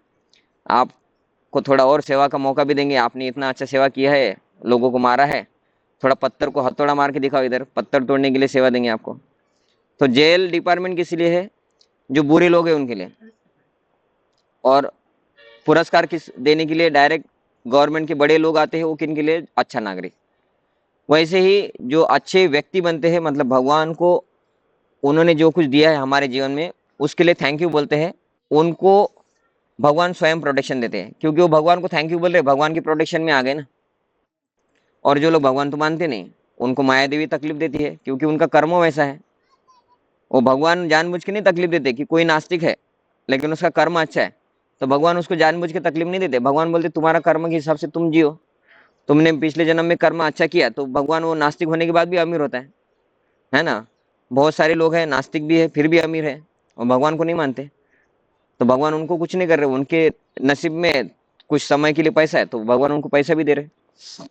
आपको थोड़ा और सेवा का मौका भी देंगे, आपने इतना अच्छा सेवा किया है, लोगों को मारा है, थोड़ा पत्थर को हथौड़ा मार के दिखाओ, इधर पत्थर तोड़ने के लिए सेवा देंगे आपको। तो जेल डिपार्टमेंट किस लिए है? जो बुरे लोग हैं उनके लिए। और पुरस्कार किस देने के लिए डायरेक्ट गवर्नमेंट के बड़े लोग आते हैं, वो किन के लिए? अच्छा नागरिक। वैसे ही जो अच्छे व्यक्ति बनते हैं, मतलब भगवान को उन्होंने जो कुछ दिया है हमारे जीवन में, उसके लिए थैंक यू बोलते हैं, उनको भगवान स्वयं प्रोटेक्शन देते हैं, क्योंकि वो भगवान को थैंक यू बोल रहे, भगवान की प्रोटेक्शन में आ गए ना। और जो लोग भगवान तो मानते नहीं, उनको माया देवी तकलीफ देती है, क्योंकि उनका कर्म वैसा है। वो भगवान जानबूझ के नहीं तकलीफ देते कि कोई नास्तिक है लेकिन उसका कर्म अच्छा है, तो भगवान उसको जानबूझ के तकलीफ नहीं देते। भगवान बोलते तुम्हारा कर्म के हिसाब से तुम जियो, तुमने पिछले जन्म में कर्म अच्छा किया, तो भगवान वो नास्तिक होने के बाद भी अमीर होता है ना। बहुत सारे लोग हैं नास्तिक भी है फिर भी अमीर है, और भगवान को नहीं मानते, तो भगवान उनको कुछ नहीं कर रहे। उनके नसीब में कुछ समय के लिए पैसा है, तो भगवान उनको पैसा भी दे रहे।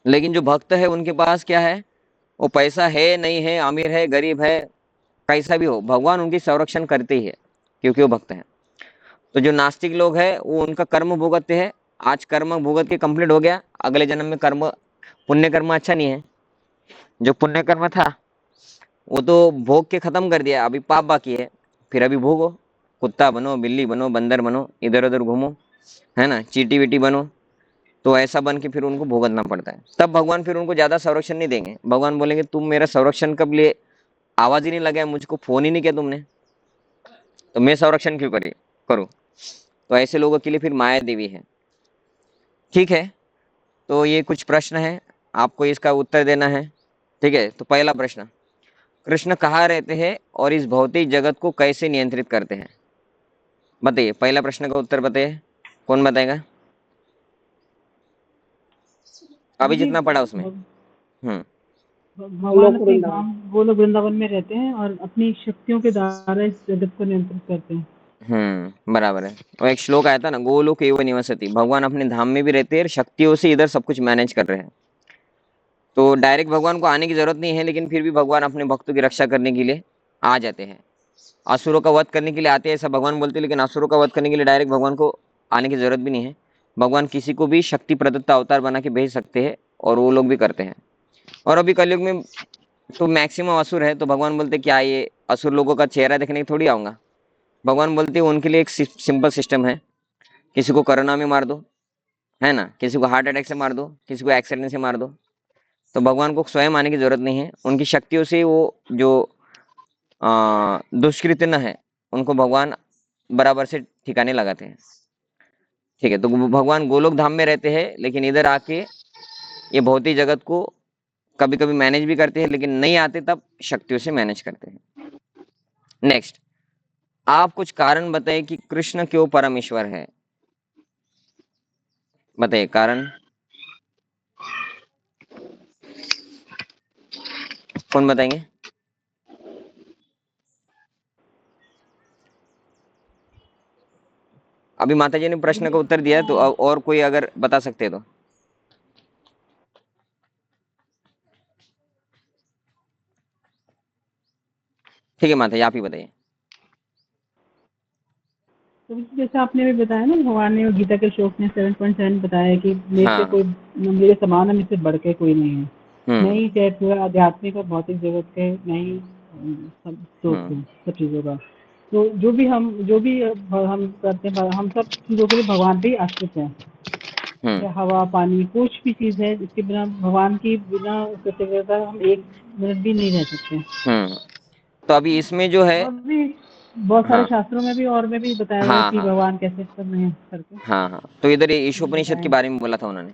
लेकिन जो भक्त है उनके पास क्या है? वो पैसा है नहीं है, अमीर है गरीब है, कैसा भी हो, भगवान उनकी संरक्षण करते ही है, क्योंकि वो भक्त है। तो जो नास्तिक लोग हैं वो उनका कर्म भुगतते हैं, आज कर्म भुगत के कंप्लीट हो गया, अगले जन्म में कर्म पुण्य कर्म अच्छा नहीं है, जो पुण्य कर्म था वो तो भोग के खत्म कर दिया, अभी पाप बाकी है, फिर अभी भोगो। कुत्ता बनो, बिल्ली बनो, बंदर बनो, इधर उधर घूमो, है ना, चींटी वीटी बनो, तो ऐसा बन के फिर उनको भुगतना पड़ता है। तब भगवान फिर उनको ज्यादा संरक्षण नहीं देंगे। भगवान बोलेंगे तुम मेरा संरक्षण कब लिए, आवाज ही नहीं लगाया, मुझको फोन ही नहीं किया तुमने, तो मैं संरक्षण क्यों करूं? तो ऐसे लोगों के लिए फिर माया देवी है। ठीक है, तो ये कुछ प्रश्न है, आपको इसका उत्तर देना है। ठीक है, तो पहला प्रश्न, कृष्ण कहाँ रहते हैं और इस भौतिक जगत को कैसे नियंत्रित करते हैं? बताइए, पहला प्रश्न का उत्तर बताइए, कौन बताएगा? अभी जी, जितना पढ़ा उसमें। भगवान अपने धाम गोलोक वृंदावन में रहते हैं और अपनी शक्तियों के द्वारा इस जगत को नियंत्रित करते हैं। बराबर है। और एक श्लोक आया था ना, गोलोक एव निवसति, भगवान अपने धाम में भी रहते हैं, शक्तियों से इधर सब कुछ मैनेज कर रहे हैं। तो डायरेक्ट भगवान को आने की जरूरत नहीं है, लेकिन फिर भी भगवान अपने भक्तों की रक्षा करने के लिए आ जाते हैं। असुरों का वध करने के लिए आते हैं ऐसा भगवान बोलते हैं, लेकिन असुरों का वध करने के लिए डायरेक्ट भगवान को आने की जरूरत भी नहीं है। भगवान किसी को भी शक्ति प्रदत्त अवतार बना के भेज सकते हैं, और वो लोग भी करते हैं। और अभी कलयुग में तो मैक्सिमम असुर है, तो भगवान बोलते क्या ये असुर लोगों का चेहरा देखने की थोड़ी आऊंगा। भगवान बोलते उनके लिए एक सिंपल सिस्टम है, किसी को कोरोना में मार दो, है ना, किसी को हार्ट अटैक से मार दो, किसी को एक्सीडेंट से मार दो, तो भगवान को स्वयं आने की जरूरत नहीं है। उनकी शक्तियों से वो जो दुष्कृत्य न है उनको भगवान बराबर से ठिकाने लगाते हैं। ठीक है, तो भगवान गोलोक धाम में रहते हैं, लेकिन इधर आके ये भौतिक जगत को कभी कभी मैनेज भी करते हैं, लेकिन नहीं आते तब शक्तियों से मैनेज करते हैं। नेक्स्ट, आप कुछ कारण बताइए कि कृष्ण क्यों परम ईश्वर है? बताइए कारण, कौन बताएंगे? अभी माता जी ने प्रश्न का उत्तर दिया, तो और कोई अगर बता सकते हैं तो। ठीक है माता जी, आप ही बताइए। तो जैसे आपने भी बताया ना, भगवान ने गीता के श्लोक में 7.7 बताया कि मेरे से कोई मेरे समान है, मुझसे बढ़ के कोई नहीं है। नहीं चाहे पूरा आध्यात्मिक और भौतिक जगत के, नहीं सब सब चीजों का। तो जो भी हम करते हैं, हम सब चीजों के लिए भगवान पे ही आश्रित है। हवा पानी कुछ भी चीज है जिसके बिना, भगवान की बिना कृतज्ञता हम एक मिनट भी नहीं रह सकते। तो अभी इसमें जो है बहुत सारे शास्त्रों में भी और में भी बताया हुआ है कि भगवान कैसे सब में करते। हाँ, तो इधर ईशोपनिषद के बारे में बोला था उन्होंने,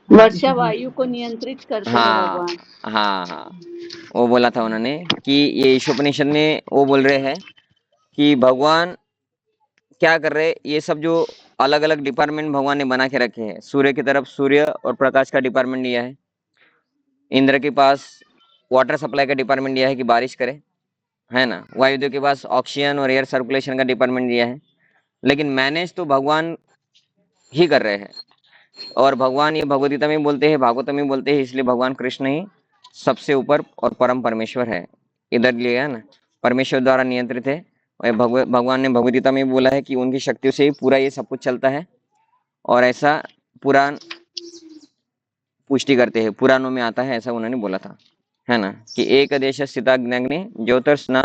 वर्षा वायु को नियंत्रित करते हैं भगवान। हाँ, वो बोला था उन्होंने कि ये ईशोपनिषद में वो बोल रहे हैं कि भगवान क्या कर रहे हैं, ये सब जो अलग अलग डिपार्टमेंट भगवान ने बना के रखे हैं। सूर्य की तरफ सूर्य और प्रकाश का डिपार्टमेंट दिया है, इंद्र के पास वाटर सप्लाई का डिपार्टमेंट दिया है कि बारिश करे, है ना, वायुदेव के पास ऑक्सीजन और एयर सर्कुलेशन का डिपार्टमेंट दिया है, लेकिन मैनेज तो भगवान ही कर रहे हैं। और भगवान ये भगवदगीता में बोलते हैं, भागवत में बोलते हैं, इसलिए भगवान कृष्ण ही सबसे ऊपर और परम परमेश्वर है। इधर लिया ना, परमेश्वर द्वारा नियंत्रित है। और भगवान ने भगवदगीता में बोला है कि उनकी शक्तियों से ही पूरा ये सब कुछ चलता है। और ऐसा पुराण पुष्टि करते हैं, पुराणों में आता है, ऐसा उन्होंने बोला था, है ना, कि एक देश स्थिताग्नि ज्योतिर्स न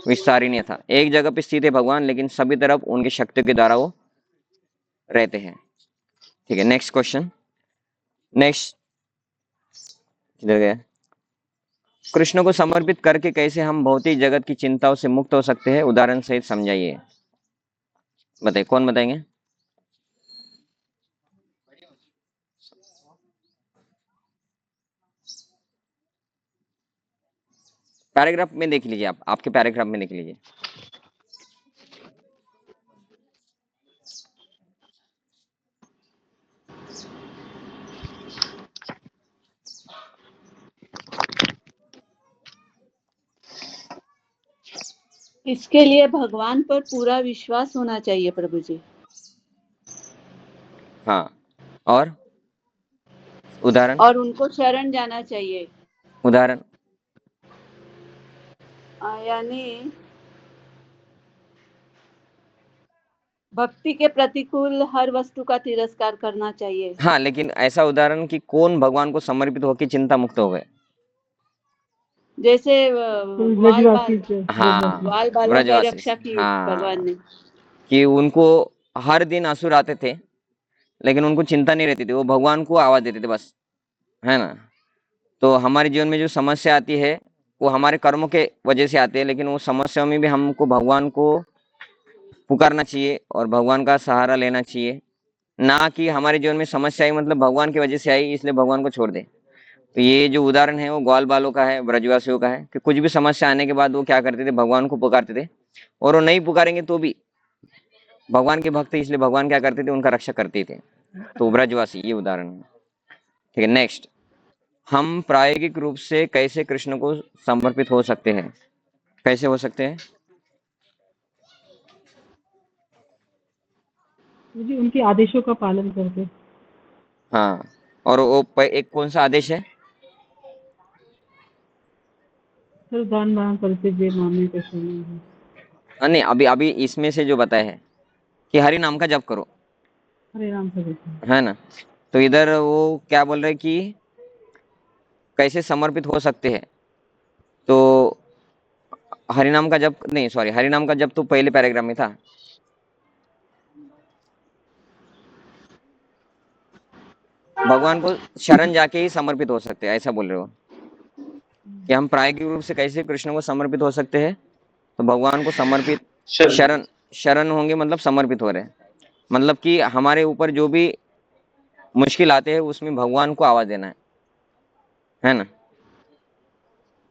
विस्तारिणी था, एक जगह पे स्थित है भगवान, लेकिन सभी तरफ उनकी शक्ति के द्वारा वो रहते हैं। ठीक है, नेक्स्ट क्वेश्चन। नेक्स्ट किधर गया? कृष्ण को समर्पित करके कैसे हम भौतिक जगत की चिंताओं से मुक्त हो सकते हैं, उदाहरण सहित समझाइए। बताइए, कौन बताएंगे? पैराग्राफ में देख लीजिए, आप आपके पैराग्राफ में देख लीजिए। इसके लिए भगवान पर पूरा विश्वास होना चाहिए प्रभु जी। हाँ, और उदाहरण? और उनको शरण जाना चाहिए। उदाहरण? यानी भक्ति के प्रतिकूल हर वस्तु का तिरस्कार करना चाहिए। हाँ, लेकिन ऐसा उदाहरण कि कौन भगवान को समर्पित होकर चिंता मुक्त हो गए? जैसे ब्रजवासी थे, हाँ, बाल बालों की ब्रजवासी। रक्षा की भगवान हाँ, ने। कि उनको हर दिन असुर आते थे, लेकिन उनको चिंता नहीं रहती थी, वो भगवान को आवाज देते थे बस, है ना। तो हमारे जीवन में जो समस्या आती है वो हमारे कर्मों के वजह से आती है, लेकिन वो समस्याओं में भी हमको भगवान को पुकारना चाहिए और भगवान का सहारा लेना चाहिए, ना कि हमारे जीवन में समस्या आई मतलब भगवान की वजह से आई इसलिए भगवान को छोड़ दे। तो ये जो उदाहरण है वो ग्वाल बालों का है, ब्रजवासियों का है, कि कुछ भी समस्या आने के बाद वो क्या करते थे, भगवान को पुकारते थे, और वो नहीं पुकारेंगे तो भी भगवान के भक्त, इसलिए भगवान क्या करते थे, उनका रक्षा करते थे। तो ब्रजवासी ये उदाहरण है। ठीक है, नेक्स्ट। हम प्रायोगिक रूप से कैसे कृष्ण को समर्पित हो सकते हैं? कैसे हो सकते हैं? जी उनके आदेशों का पालन करके। हाँ, और वो एक कौन सा आदेश है? सर दान वान करते हुए मामले का शरण। हाँ, नहीं, अभी अभी इसमें से जो बताया है कि हरि नाम का जप करो, हरे राम हरे राम। है ना। तो इधर वो क्या बोल रहे हैं कि कैसे समर्पित हो सकते हैं? तो हरिनाम का जप नहीं, सॉरी, हरिनाम का जप तो पहले पैराग्राफ में था। भगवान को शरण जाके ही समर्पित हो सकते हैं, ऐसा बोल रहे हो कि हम प्रायोगिक रूप से कैसे कृष्ण को समर्पित हो सकते हैं? तो भगवान को समर्पित, शरण शरण होंगे मतलब समर्पित हो रहे हैं, मतलब कि हमारे ऊपर जो भी मुश्किल आते हैं उसमें भगवान को आवाज देना है ना।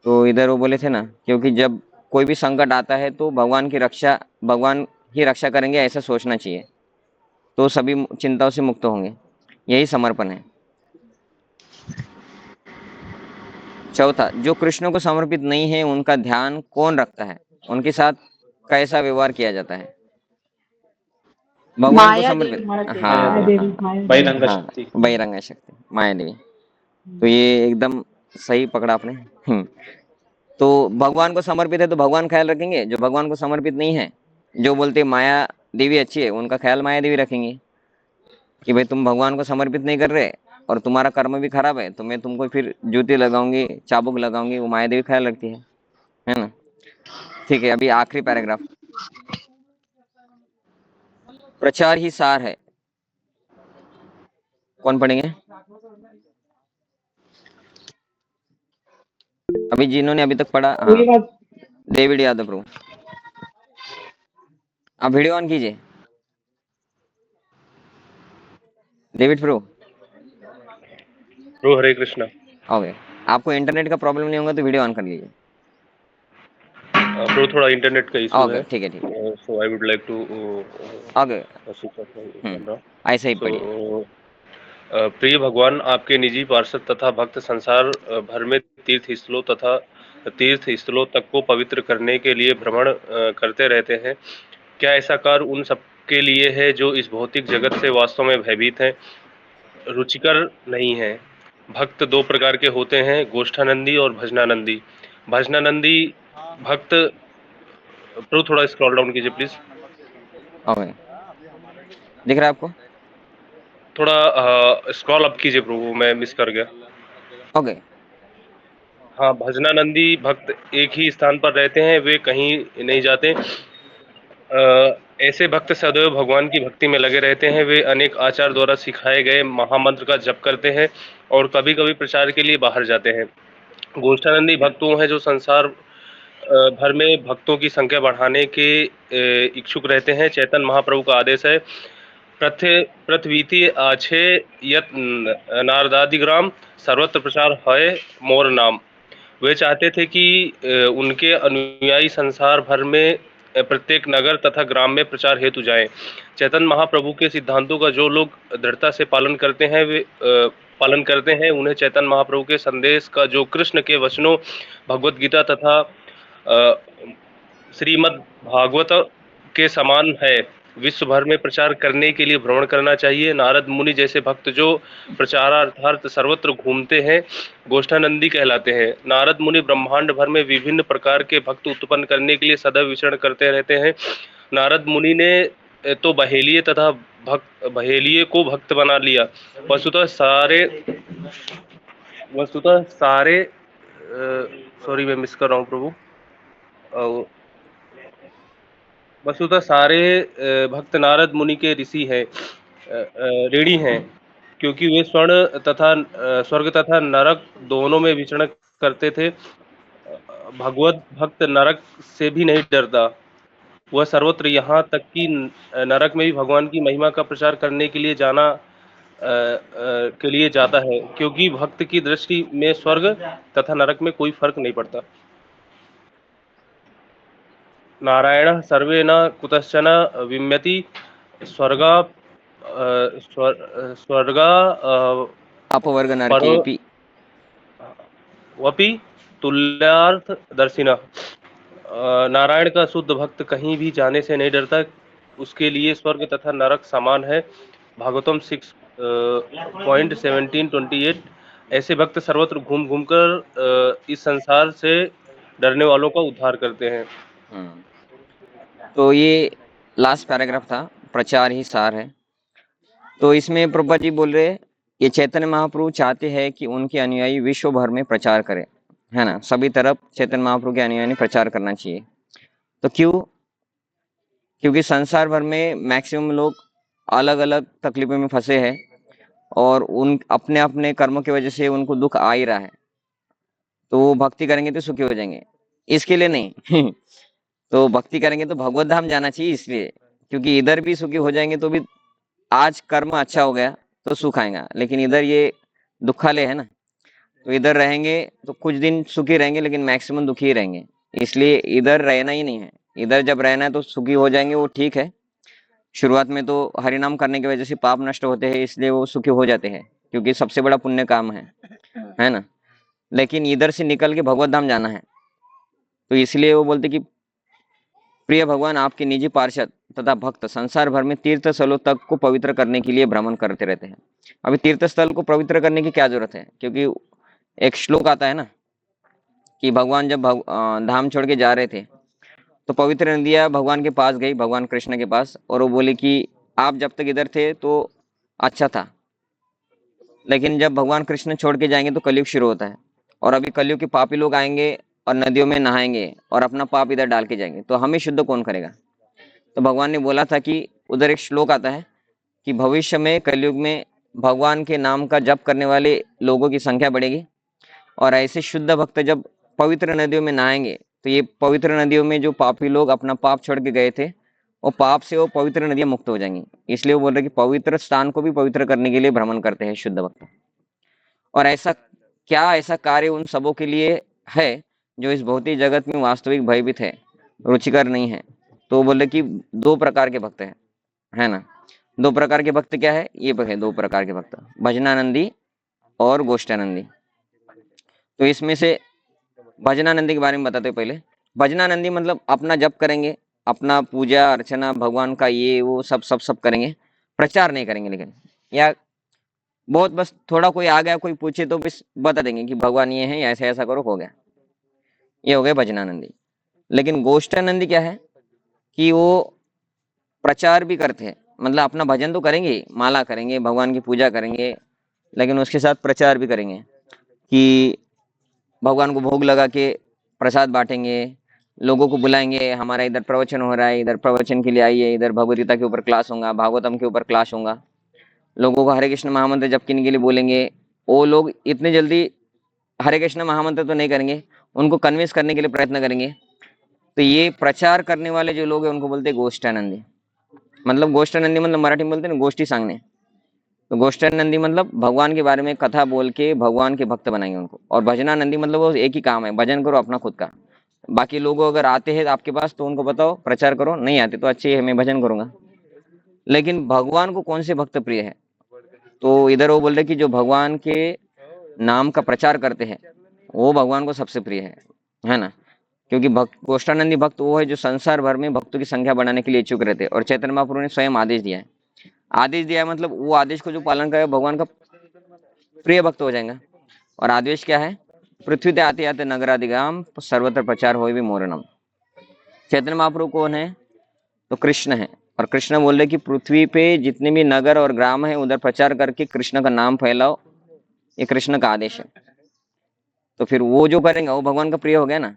तो इधर वो बोले थे ना, क्योंकि जब कोई भी संकट आता है तो भगवान की रक्षा, भगवान ही रक्षा करेंगे ऐसा सोचना चाहिए, तो सभी चिंताओं से मुक्त होंगे, यही समर्पण है। चौथा, जो कृष्ण को समर्पित नहीं है उनका ध्यान कौन रखता है, उनके साथ कैसा व्यवहार किया जाता है? भगवान को माया समर्पित, देवी। हाँ माया देवी, हाँ, माया देवी। बहिरंग हाँ, शक्ति। बहिरंग शक्ति, माया देवी। तो ये एकदम सही पकड़ा आपने। तो भगवान को समर्पित है तो भगवान ख्याल रखेंगे, जो भगवान को समर्पित नहीं है, जो बोलते माया देवी अच्छी है, उनका ख्याल माया देवी रखेंगे कि भाई तुम भगवान को समर्पित नहीं कर रहे और तुम्हारा कर्म भी खराब है, तो मैं तुमको फिर जूते लगाऊंगी, चाबुक लगाऊंगी, वो माया देवी ख्याल रखती है ना। ठीक है, अभी आखिरी पैराग्राफ। प्रचार ही सार है, कौन पढ़ेंगे? अभी जिन्होंने अभी तक पढ़ा, हाँ, डेविड यादव प्रभु, आप वीडियो ऑन कीजिए, डेविड प्रभु। प्रभु हरे कृष्णा। ओके, आपको इंटरनेट का प्रॉब्लम नहीं होगा तो वीडियो ऑन कर लीजिए। प्रभु थोड़ा इंटरनेट का इशू है, ओके, ठीक है, ठीक है, so I would like to okay, switch off my camera. ऐसे ही पढ़िए। सो प्रिय भगवान, आपके निजी पार्षद तथा भक्त संसार भर में तीर्थ स्थलों तक को पवित्र करने के लिए भ्रमण करते रहते हैं। क्या ऐसा कार्य उन सबके लिए है जो इस भौतिक जगत से वास्तव में भयभीत हैं, रुचिकर नहीं है? भक्त दो प्रकार के होते हैं, गोष्ठानंदी और भजनानंदी। भजनानंदी भक्त, प्रभु थोड़ा स्क्रॉल डाउन कीजिए प्लीज। ओके, दिख रहा है आपको? थोड़ा स्क्रॉल अप कीजिए प्रभु, मैं मिस कर गया। ओके। हाँ, भजनानंदी भक्त एक ही स्थान पर रहते हैं, वे कहीं नहीं जाते। ऐसे भक्त सदैव भगवान की भक्ति में लगे रहते हैं। वे अनेक आचार द्वारा सिखाए गए महामंत्र का जप करते हैं और कभी कभी प्रचार के लिए बाहर जाते हैं। गोष्ठानंदी भक्त वो हैं जो संसार भर में भक्तों की संख्या बढ़ाने के इच्छुक रहते हैं। चैतन्य महाप्रभु का आदेश है, पृथ्वीति आछे यत नारदादिग्राम सर्वत्र प्रचार है मोर नाम। वे चाहते थे कि उनके अनुयायी संसार भर में प्रत्येक नगर तथा ग्राम में प्रचार हेतु जाएं। चैतन्य महाप्रभु के सिद्धांतों का जो लोग दृढ़ता से पालन करते हैं, पालन करते हैं, उन्हें चैतन्य महाप्रभु के संदेश का जो कृष्ण के वचनों, भगवत गीता तथा श्रीमद् भागवत के समान है, विश्व भर में प्रचार करने के लिए भ्रमण करना चाहिए। नारद मुनि जैसे भक्त जो प्रचारार्थ सर्वत्र घूमते हैं, गोष्ठानंदी कहलाते हैं। नारद मुनि ब्रह्मांड भर में विभिन्न प्रकार के भक्त उत्पन्न करने के लिए सदैव विचरण करते रहते हैं। नारद मुनि ने तो बहेलिये को भक्त बना लिया। वस्तुतः सारे सॉरी मैं मिस कर रहा हूँ प्रभु। वस्तुतः सारे भक्त नारद मुनि के ऋषि हैं, ऋणी हैं, क्योंकि वे स्वर्ग तथा नरक दोनों में विचरण करते थे। भगवत भक्त नरक से भी नहीं डरता। वह सर्वत्र, यहाँ तक कि नरक में भी भगवान की महिमा का प्रचार करने के लिए जाता है, क्योंकि भक्त की दृष्टि में स्वर्ग तथा नरक में कोई फर्क नहीं पड़ता। नारायण सर्वे न कुतश्चन विम्यति स्वर्गा अपवर्ग परो नरकेपि वपि तुल्यार्थ दर्शिना। नारायण का शुद्ध भक्त कहीं भी जाने से नहीं डरता, उसके लिए स्वर्ग तथा नरक समान है। भागवतम 6.17-28। ऐसे भक्त सर्वत्र घूम घूम कर इस संसार से डरने वालों का उद्धार करते हैं। तो ये लास्ट पैराग्राफ था, प्रचार ही सार है। तो इसमें प्रभुपाद जी बोल रहे, ये चैतन्य महाप्रभु चाहते हैं कि उनके अनुयायी विश्व भर में प्रचार करें, है ना, सभी तरफ चैतन्य महाप्रभु के अनुयायी ने प्रचार करना चाहिए। तो क्यों? क्योंकि संसार भर में मैक्सिमम लोग अलग अलग तकलीफों में फंसे हैं और उन अपने अपने कर्मों की वजह से उनको दुख आ ही रहा है। तो वो भक्ति करेंगे तो सुखी हो जाएंगे, इसके लिए नहीं तो भक्ति करेंगे तो भगवत धाम जाना चाहिए, इसलिए, क्योंकि इधर भी सुखी हो जाएंगे तो भी आज कर्म अच्छा हो गया तो सुख आएगा, लेकिन इधर ये दुखालय है ना, तो इधर रहेंगे तो कुछ दिन सुखी रहेंगे लेकिन मैक्सिमम दुखी ही रहेंगे। इसलिए इधर रहना ही नहीं है। इधर जब रहना है तो सुखी हो जाएंगे, वो ठीक है। शुरुआत में तो हरिनाम करने की वजह से पाप नष्ट होते हैं, इसलिए वो सुखी हो जाते हैं, क्योंकि सबसे बड़ा पुण्य काम है ना। लेकिन इधर से निकल के भगवत धाम जाना है, तो इसलिए वो बोलते कि प्रिय भगवान, आपके निजी पार्षद तथा भक्त संसार भर में तीर्थ स्थलों तक को पवित्र करने के लिए भ्रमण करते रहते हैं। अभी तीर्थ स्थल को पवित्र करने की क्या जरूरत है? क्योंकि एक श्लोक आता है ना कि भगवान जब धाम छोड़ के जा रहे थे तो पवित्र नदियां भगवान के पास गई, भगवान कृष्ण के पास, और वो बोले कि आप जब तक इधर थे तो अच्छा था, लेकिन जब भगवान कृष्ण छोड़ के जाएंगे तो कलयुग शुरू होता है, और अभी कलयुग के पापी लोग आएंगे और नदियों में नहाएंगे और अपना पाप इधर डाल के जाएंगे, तो हमें शुद्ध कौन करेगा? तो भगवान ने बोला था कि उधर एक श्लोक आता है कि भविष्य में कलयुग में भगवान के नाम का जप करने वाले लोगों की संख्या बढ़ेगी, और ऐसे शुद्ध भक्त जब पवित्र नदियों में नहाएंगे तो ये पवित्र नदियों में जो पापी लोग अपना पाप छोड़ के गए थे, वो पाप से वो पवित्र नदियां मुक्त हो जाएंगी। इसलिए वो बोल रहे कि पवित्र स्थान को भी पवित्र करने के लिए भ्रमण करते हैं शुद्ध भक्त। और ऐसा कार्य उन सबों के लिए है जो इस भौतिक जगत में वास्तविक भयभीत है, रुचिकर नहीं है। तो बोले कि दो प्रकार के भक्त है ना। दो प्रकार के भक्त क्या है? ये है दो प्रकार के भक्त, भजनानंदी और गोष्ठानंदी। तो इसमें से भजनानंदी के बारे में बताते पहले। भजनानंदी मतलब अपना जप करेंगे, अपना पूजा अर्चना भगवान का ये वो सब करेंगे, प्रचार नहीं करेंगे। लेकिन या बहुत बस थोड़ा कोई आ गया, कोई पूछे तो बस बता देंगे कि भगवान ये है, ऐसा ऐसा करो, हो गया। ये हो गए भजनानंदी। लेकिन गोष्ठानंदी क्या है कि वो प्रचार भी करते हैं, मतलब अपना भजन तो करेंगे, माला करेंगे, भगवान की पूजा करेंगे, लेकिन उसके साथ प्रचार भी करेंगे कि भगवान को भोग लगा के प्रसाद बांटेंगे, लोगों को बुलाएंगे, हमारा इधर प्रवचन हो रहा है, इधर प्रवचन के लिए आइए, इधर भगवद गीता के ऊपर क्लास होगा, भागवतम के ऊपर क्लास होगा, लोगों को हरे कृष्ण महामंत्र जप करने के लिए बोलेंगे। वो लोग इतने जल्दी हरे कृष्ण महामंत्र तो नहीं करेंगे, उनको कन्विंस करने के लिए प्रयत्न करेंगे। तो ये प्रचार करने वाले जो लोग हैं उनको बोलते हैं गोष्ठानंदी। मतलब गोष्ठानंदी मतलब मराठी में बोलते हैं ना गोष्ठी सांगने। तो गोष्ठानंदी मतलब भगवान के बारे में कथा बोल के भगवान के भक्त बनाएंगे उनको। और भजनानंदी मतलब वो एक ही काम है, भजन करो अपना खुद का। बाकी लोग अगर आते हैं आपके पास तो उनको बताओ प्रचार करो, नहीं आते तो अच्छे है, मैं भजन करूंगा। लेकिन भगवान को कौन से भक्त प्रिय है? तो इधर वो बोल रहे कि जो भगवान के नाम का प्रचार करते हैं वो भगवान को सबसे प्रिय है ना। क्योंकि भक्त गोष्ठानंदी भक्त वो है जो संसार भर में भक्तों की संख्या बढ़ाने के लिए इच्छुक रहते हैं। और चैतन्य महाप्रभु ने स्वयं आदेश दिया है। आदेश दिया है मतलब वो आदेश को जो पालन करे भगवान का प्रिय भक्त हो जाएगा। और आदेश क्या है? पृथ्वी ते आते आते नगरादिगाम सर्वत्र प्रचार हो भी मोरणम। चैतन्य महाप्रभु कौन है? तो कृष्ण है। और कृष्ण बोल रहे कि पृथ्वी पे जितने भी नगर और ग्राम है उधर प्रचार करके कृष्ण का नाम फैलाओ, ये कृष्ण का आदेश है। तो फिर वो जो करेंगे वो भगवान का प्रिय हो गया ना।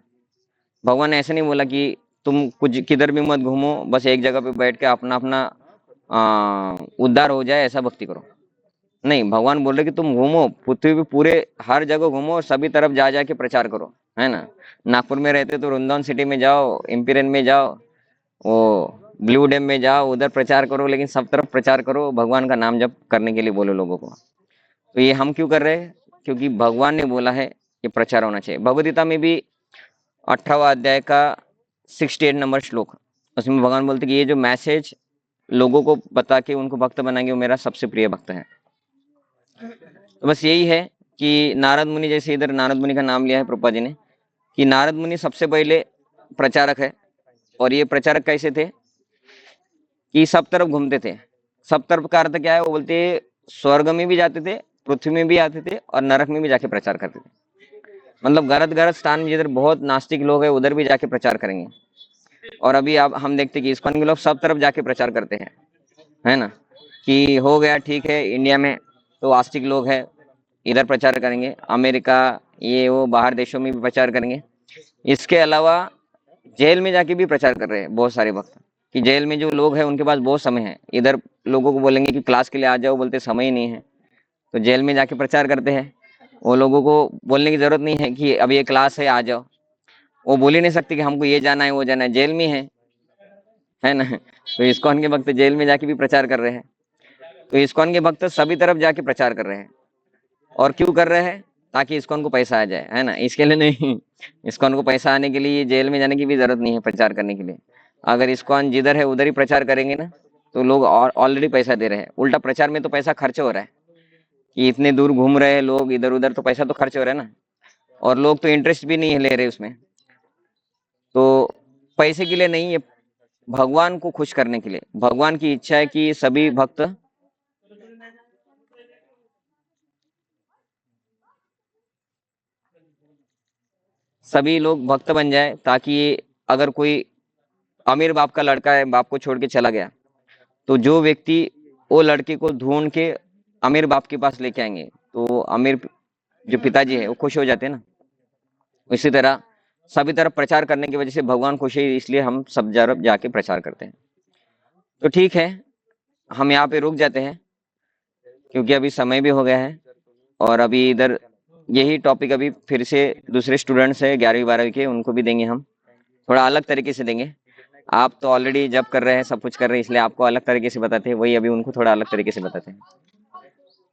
भगवान ने ऐसे नहीं बोला कि तुम कुछ किधर भी मत घूमो, बस एक जगह पे बैठ के अपना अपना उद्धार हो जाए ऐसा भक्ति करो। नहीं, भगवान बोल रहे कि तुम घूमो पृथ्वी पे, पूरे हर जगह घूमो और सभी तरफ जा जाके प्रचार करो, है ना। नागपुर में रहते तो वृंदावन सिटी में जाओ, एम्पिरियन में जाओ, वो ब्लू डैम में जाओ, उधर प्रचार करो, लेकिन सब तरफ प्रचार करो, भगवान का नाम जप करने के लिए बोलो लोगों को। तो ये हम क्यों कर रहे हैं? क्योंकि भगवान ने बोला है कि प्रचार होना चाहिए। भगवद गीता में भी 18वां अध्याय का 68 नंबर श्लोक, उसमें भगवान बोलते कि ये जो मैसेज लोगों को बता के उनको भक्त बनाएंगे वो मेरा सबसे प्रिय भक्त है। तो बस यही है कि नारद मुनि, जैसे इधर नारद मुनि का नाम लिया है प्रभुपाद जी ने, कि नारद मुनि सबसे पहले प्रचारक है। और ये प्रचारक कैसे थे कि सब तरफ घूमते थे। सब तरफ का अर्थ क्या है? वो बोलते स्वर्ग में भी जाते थे, पृथ्वी में भी आते थे और नरक में भी जाके प्रचार करते थे। मतलब गलत गलत स्थान में जिधर बहुत नास्तिक लोग हैं उधर भी जाके प्रचार करेंगे। और अभी आप हम देखते कि इस्कॉन के लोग सब तरफ जाके प्रचार करते हैं, है ना। कि हो गया ठीक है, इंडिया में तो आस्तिक लोग हैं, इधर प्रचार करेंगे, अमेरिका ये वो बाहर देशों में भी प्रचार करेंगे। इसके अलावा जेल में जाके भी प्रचार कर रहे हैं बहुत सारे भक्त, कि जेल में जो लोग हैं उनके पास बहुत समय है, इधर लोगों को बोलेंगे कि क्लास के लिए आ जाओ, बोलते समय ही नहीं है, तो जेल में जाके प्रचार करते हैं। वो लोगों को बोलने की जरूरत नहीं है कि अब ये क्लास है आ जाओ, वो बोल ही नहीं सकते कि हमको ये जाना है वो जाना है, जेल में है ना। तो इस्कॉन के भक्त जेल में जाके भी प्रचार कर रहे हैं। तो इस्कॉन के भक्त सभी तरफ जाके प्रचार कर रहे हैं। और क्यों कर रहे हैं? ताकि इस्कॉन को पैसा आ जाए, है ना, इसके लिए नहीं। इस्कॉन को पैसा आने के लिए जेल में जाने की भी जरूरत नहीं है प्रचार करने के लिए। अगर इस्कॉन जिधर है उधर ही प्रचार करेंगे ना तो लोग ऑलरेडी पैसा दे रहे हैं। उल्टा प्रचार में तो पैसा खर्च हो रहा है कि इतने दूर घूम रहे हैं लोग इधर उधर, तो पैसा तो खर्च हो रहा है ना। और लोग तो इंटरेस्ट भी नहीं ले रहे उसमें। तो पैसे के लिए नहीं, ये भगवान को खुश करने के लिए। भगवान की इच्छा है कि सभी भक्त सभी लोग भक्त बन जाए, ताकि अगर कोई अमीर बाप का लड़का है, बाप को छोड़ के चला गया, तो जो व्यक्ति वो लड़के को ढूंढ के अमीर बाप के पास लेके आएंगे तो अमीर जो पिताजी है वो खुश हो जाते हैं ना। इसी तरह सभी तरफ प्रचार करने की वजह से भगवान खुश है, इसलिए हम सब तरफ जाके प्रचार करते हैं। तो ठीक है, हम यहाँ पे रुक जाते हैं क्योंकि अभी समय भी हो गया है। और अभी इधर यही टॉपिक अभी फिर से दूसरे स्टूडेंट्स है 11वीं 12वीं के, उनको भी देंगे हम, थोड़ा अलग तरीके से देंगे। आप तो ऑलरेडी जब कर रहे हैं सब कुछ कर रहे हैं, इसलिए आपको अलग तरीके से बताते हैं, वही अभी उनको थोड़ा अलग तरीके से बताते हैं,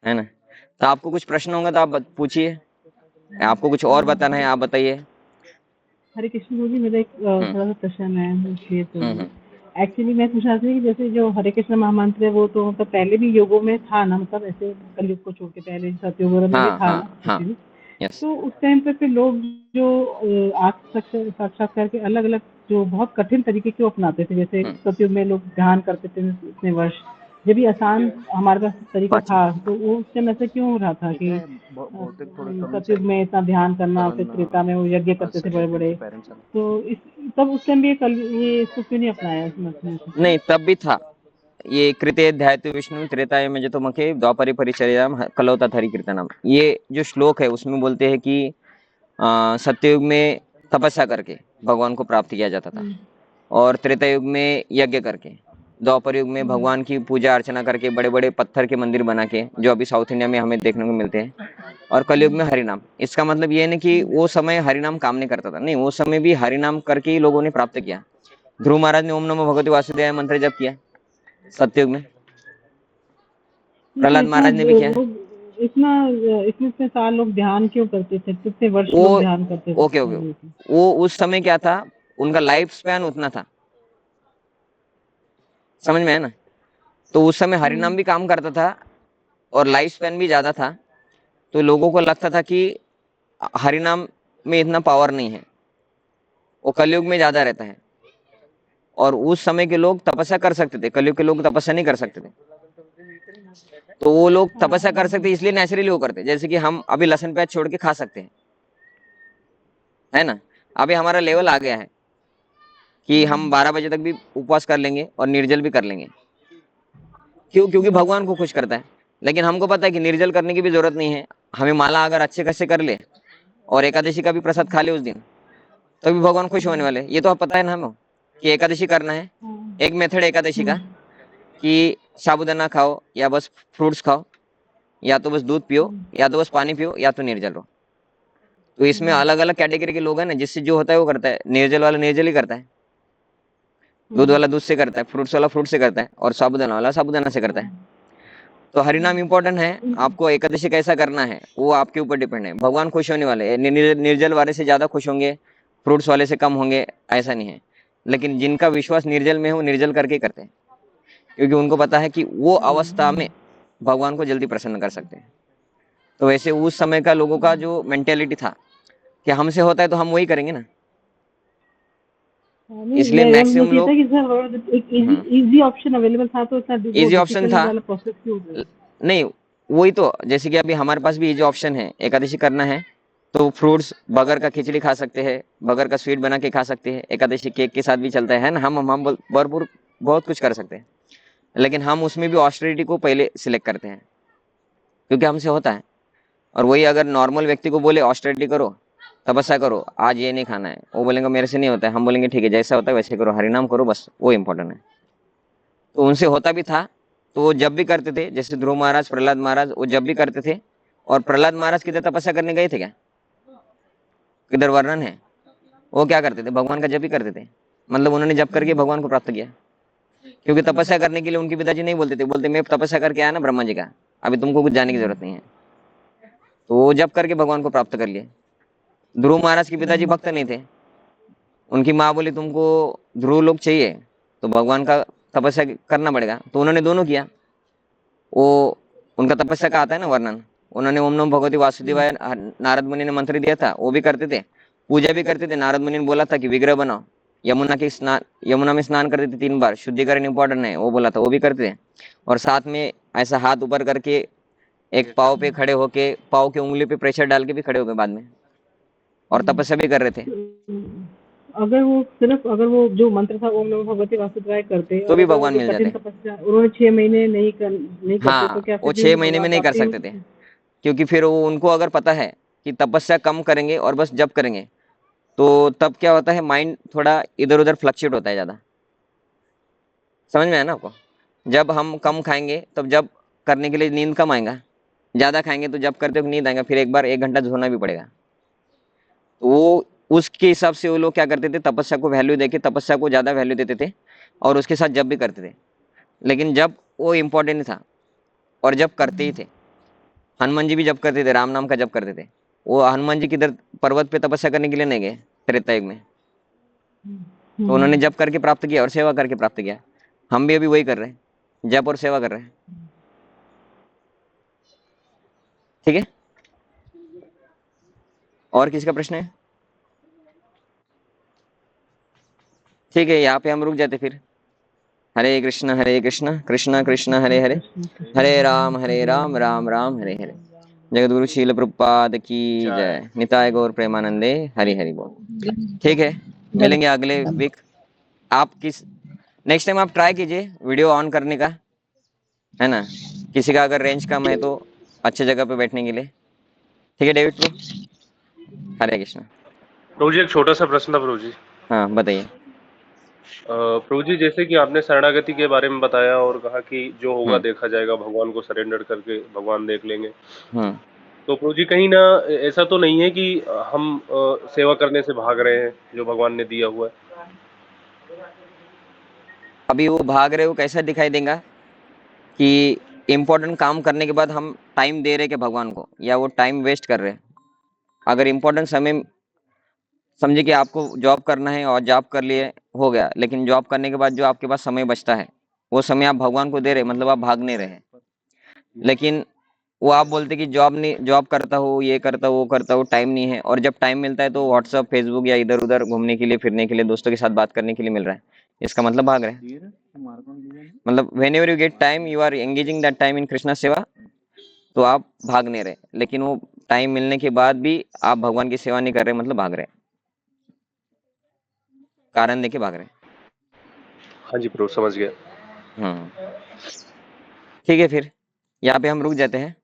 है ना। तो आपको कुछ प्रश्न होगा तो आप पूछिए, आपको कुछ और बताना है आप बताइए। हरे कृष्ण गुरु जी, मेरा एक थोड़ा सा प्रश्न है ये। तो हम्म। एक्चुअली मैं पूछ रहा था कि जैसे जो हरे कृष्ण महामंत्र है वो तो मतलब पहले भी योगों में था ना, मतलब ऐसे कलयुग को छोड़ के पहले सतयुग वगैरह में भी था ना हाँ, actually? यस। तो उस टाइम पे फिर लोग जो आत्म साक्षात्कार के अलग अलग जो बहुत कठिन तरीके क्यों अपनाते थे? जैसे सतयुग में लोग ध्यान करते थे इतने वर्ष, जब भी आसान हमारे पास तरीका था तो वो उस टाइम ऐसे क्यों हो रहा था कि सतयुग में इतना ध्यान करना, फिर त्रेता में वो यज्ञ करते थे बड़े बड़े, तो इस तब उस टाइम भी ये इसको क्यों नहीं अपनाया? नहीं, तब भी था, ये कृते ध्यायतु विष्णु त्रेतायुग में जो मखे द्वापरे परिचर्याम कलौ तत् हरि कीर्तनम, ये जो श्लोक है उसमें बोलते हैं कि सत्ययुग में तपस्या करके भगवान को प्राप्त किया जाता था, और त्रेता युग में यज्ञ करके, द्वापर युग में भगवान की पूजा अर्चना करके बड़े बड़े पत्थर के मंदिर बना के, जो अभी साउथ इंडिया में हमें देखने को मिलते हैं, और कलयुग में हरिनाम। इसका मतलब ये नहीं कि वो समय हरिनाम काम नहीं करता था, नहीं, वो समय भी हरिनाम करके ही लोगों ने प्राप्त किया। ध्रुव महाराज ने ओम नमो भगवते वासुदेवाय मंत्र जप किया सत्ययुग में, प्रहलाद महाराज ने भी किया। इतना इतने साल लोग ध्यान क्यों करते थे, कितने वर्ष वो लोग ध्यान करते थे? ओके ओके, वो उस समय क्या था, उनका लाइफ स्पैन उतना था, समझ में है ना। तो उस समय हरिनाम भी काम करता था और लाइफ स्पैन भी ज्यादा था, तो लोगों को लगता था कि हरिनाम में इतना पावर नहीं है, वो कलयुग में ज्यादा रहता है। और उस समय के लोग तपस्या कर सकते थे, कलयुग के लोग तपस्या नहीं कर सकते थे। तो वो लोग तपस्या कर सकते इसलिए नेचुरली वो करते, जैसे कि हम अभी लहसुन प्याज छोड़ के खा सकते हैं, है ना। अभी हमारा लेवल आ गया है कि हम 12 बजे तक भी उपवास कर लेंगे और निर्जल भी कर लेंगे। क्यों? क्योंकि भगवान को खुश करता है। लेकिन हमको पता है कि निर्जल करने की भी जरूरत नहीं है, हमें माला अगर अच्छे खासे कर ले और एकादशी का भी प्रसाद खा ले उस दिन, तो भी भगवान खुश होने वाले। ये तो आप पता है ना हमें कि एकादशी करना है। एक मेथड एकादशी का कि साबूदाना खाओ या बस फ्रूट्स खाओ, या तो बस दूध पियो, या तो बस पानी पियो, या तो निर्जल हो। तो इसमें अलग अलग कैटेगरी के लोग हैं ना, जिससे जो होता है वो करता है। निर्जल वाला निर्जल ही करता है, दूध वाला दूध से करता है, फ्रूट्स वाला फ्रूट से करता है, और साबूदाना वाला साबूदाना से करता है। तो हरिनाम इंपॉर्टेंट है। आपको एकादशी कैसा करना है वो आपके ऊपर डिपेंड है। भगवान खुश होने वाले हैं, निर्जल वाले से ज्यादा खुश होंगे, फ्रूट्स वाले से कम होंगे, ऐसा नहीं है। लेकिन जिनका विश्वास निर्जल में है वो निर्जल करके करते हैं, क्योंकि उनको पता है कि वो अवस्था में भगवान को जल्दी प्रसन्न कर सकते हैं। तो वैसे उस समय का लोगों का जो मेंटेलिटी था कि हमसे होता है तो हम वही करेंगे ना, इसलिए मैक्सिमम लोग एक इजी ऑप्शन अवेलेबल था, तो इतना इजी ऑप्शन था। वाला प्रोसेस क्यों हो गया? नहीं, वही तो, जैसे कि अभी हमारे पास भी ये जो ऑप्शन है एकादशी करना है, तो फ्रूट्स बगर का खिचड़ी खा सकते हैं, बगर का स्वीट बना के खा सकते हैं, एकादशी केक के साथ भी चलता है ना। हम भरपूर बहुत कुछ कर सकते हैं, लेकिन हम उसमें भी ऑस्टेरिटी को पहले सिलेक्ट करते हैं, क्योंकि हमसे होता है। और वही अगर नॉर्मल व्यक्ति को बोले ऑस्टेरिटी करो, तपस्या करो, आज ये नहीं खाना है, वो बोलेंगे मेरे से नहीं होता है। हम बोलेंगे ठीक है, जैसा होता है वैसे करो, हरिनाम करो, बस वो इंपॉर्टेंट है। तो उनसे होता भी था, तो वो जब भी करते थे, जैसे ध्रुव महाराज, प्रहलाद महाराज, वो जब भी करते थे। और प्रहलाद महाराज किधर तपस्या करने गए थे क्या, किधर वर्णन है? वो क्या करते थे, भगवान का जप ही करते थे। मतलब उन्होंने जप करके भगवान को प्राप्त किया, क्योंकि तपस्या करने के लिए उनके पिताजी नहीं बोलते थे, बोलते मैं तपस्या करके आया ना ब्रह्मा जी का, अभी तुमको कुछ जाने की जरूरत नहीं है। तो वो जप करके भगवान को प्राप्त कर लिए। ध्रुव महाराज के पिताजी भक्त नहीं थे, उनकी माँ बोली तुमको ध्रुव लोग चाहिए तो भगवान का तपस्या करना पड़ेगा, तो उन्होंने दोनों किया। वो उनका तपस्या का आता है ना वर्णन, उन्होंने ओम नमो भगवते वासुदेवाय नारद मुनि ने मंत्र दिया था, वो भी करते थे, पूजा भी करते थे। नारद मुनि ने बोला था कि विग्रह बनाओ, यमुना में स्नान करते थे 3 बार, शुद्धिकरण इंपॉर्टेंट है, वो बोला था, वो भी करते थे। और साथ में ऐसा हाथ ऊपर करके एक पाव पे खड़े होके, पाव के उंगली पे प्रेशर डाल के भी खड़े हो गए बाद में, और तपस्या भी कर रहे थे। अगर वो जो मंत्र था ओम नमो भगवते वासुदेवाय करते, तो और भी अगर भगवान वो मिल कठिन जाते। तपस्या उन्होंने 6 महीने नहीं करते, तो हाँ, क्या वो फिर 6 भी महीने में भगवान नहीं कर प्राप्ति? सकते थे, क्योंकि फिर वो उनको अगर पता है कि तपस्या कम करेंगे और बस जप करेंगे, तो तब क्या होता है, माइंड थोड़ा इधर उधर फ्लक्चुएट होता है ज्यादा। समझ में आया ना आपको? जब हम कम खाएंगे तब जब करने के लिए नींद कम आएगा, ज्यादा खाएंगे तो जब करते हो नींद आएगा, फिर एक बार 1 घंटा सोना भी पड़ेगा। तो वो उसके हिसाब से वो लोग क्या करते थे, तपस्या को वैल्यू देके तपस्या को ज्यादा वैल्यू देते थे, और उसके साथ जब भी करते थे। लेकिन जब वो इम्पोर्टेंट नहीं था, और जब करते ही थे। हनुमान जी भी जब करते थे, राम नाम का जब करते थे। वो हनुमान जी किधर पर्वत पे तपस्या करने के लिए नहीं गए त्रेता युग में, तो उन्होंने जप करके प्राप्त किया और सेवा करके प्राप्त किया। हम भी अभी वही कर रहे हैं, जप और सेवा कर रहे हैं। ठीक है, और किसी का प्रश्न है? ठीक है, यहाँ पे हम रुक जाते फिर। हरे कृष्ण कृष्ण कृष्ण हरे हरे, हरे राम राम राम हरे हरे। जगतगुरु शील प्रभुपाद की जय। निताय गौर प्रेमानंदे, हरि हरि बोल। ठीक है, मिलेंगे अगले वीक। आप किस नेक्स्ट टाइम आप ट्राई कीजिए वीडियो ऑन करने का, है ना, किसी का अगर रेंज कम है तो अच्छे जगह पे बैठने के लिए। ठीक है डेविड प्रो, हरे कृष्णा। प्रभु जी एक छोटा सा प्रश्न था प्रभु जी। हाँ बताइए। प्रभु जी जैसे कि आपने शरणागति के बारे में बताया और कहा कि जो होगा हम्म देखा जाएगा, भगवान को सरेंडर करके भगवान देख लेंगे। हम्म तो प्रभु जी कहीं ना ऐसा तो नहीं है कि हम सेवा करने से भाग रहे हैं जो भगवान ने दिया हुआ है। अभी वो भाग रहे हो कैसा दिखाई देगा कि इम्पोर्टेंट काम करने के बाद हम टाइम दे रहे कि भगवान को, या वो टाइम वेस्ट कर रहे हैं। अगर इम्पोर्टेंट समय समझे कि आपको जॉब करना है और जॉब कर लिए हो गया, लेकिन जॉब करने के बाद जो आपके पास समय बचता है वो समय आप भगवान को दे रहे, मतलब आप भाग नहीं रहे। लेकिन वो आप बोलते कि जॉब नहीं, जॉब करता हूँ, ये करता हूँ, वो करता हूँ, टाइम नहीं है, और जब टाइम मिलता है तो व्हाट्सअप फेसबुक या इधर उधर घूमने के लिए, फिरने के लिए, दोस्तों के साथ बात करने के लिए मिल रहा है, इसका मतलब भाग रहे हैं। मतलब whenever you get time you are engaging that time in Krishna seva, तो आप भाग नहीं रहे। लेकिन वो टाइम मिलने के बाद भी आप भगवान की सेवा नहीं कर रहे, मतलब भाग रहे हैं, कारण देके भाग रहे हैं। हाँ जी प्रभु समझ गया। ठीक है, फिर यहाँ पे हम रुक जाते हैं।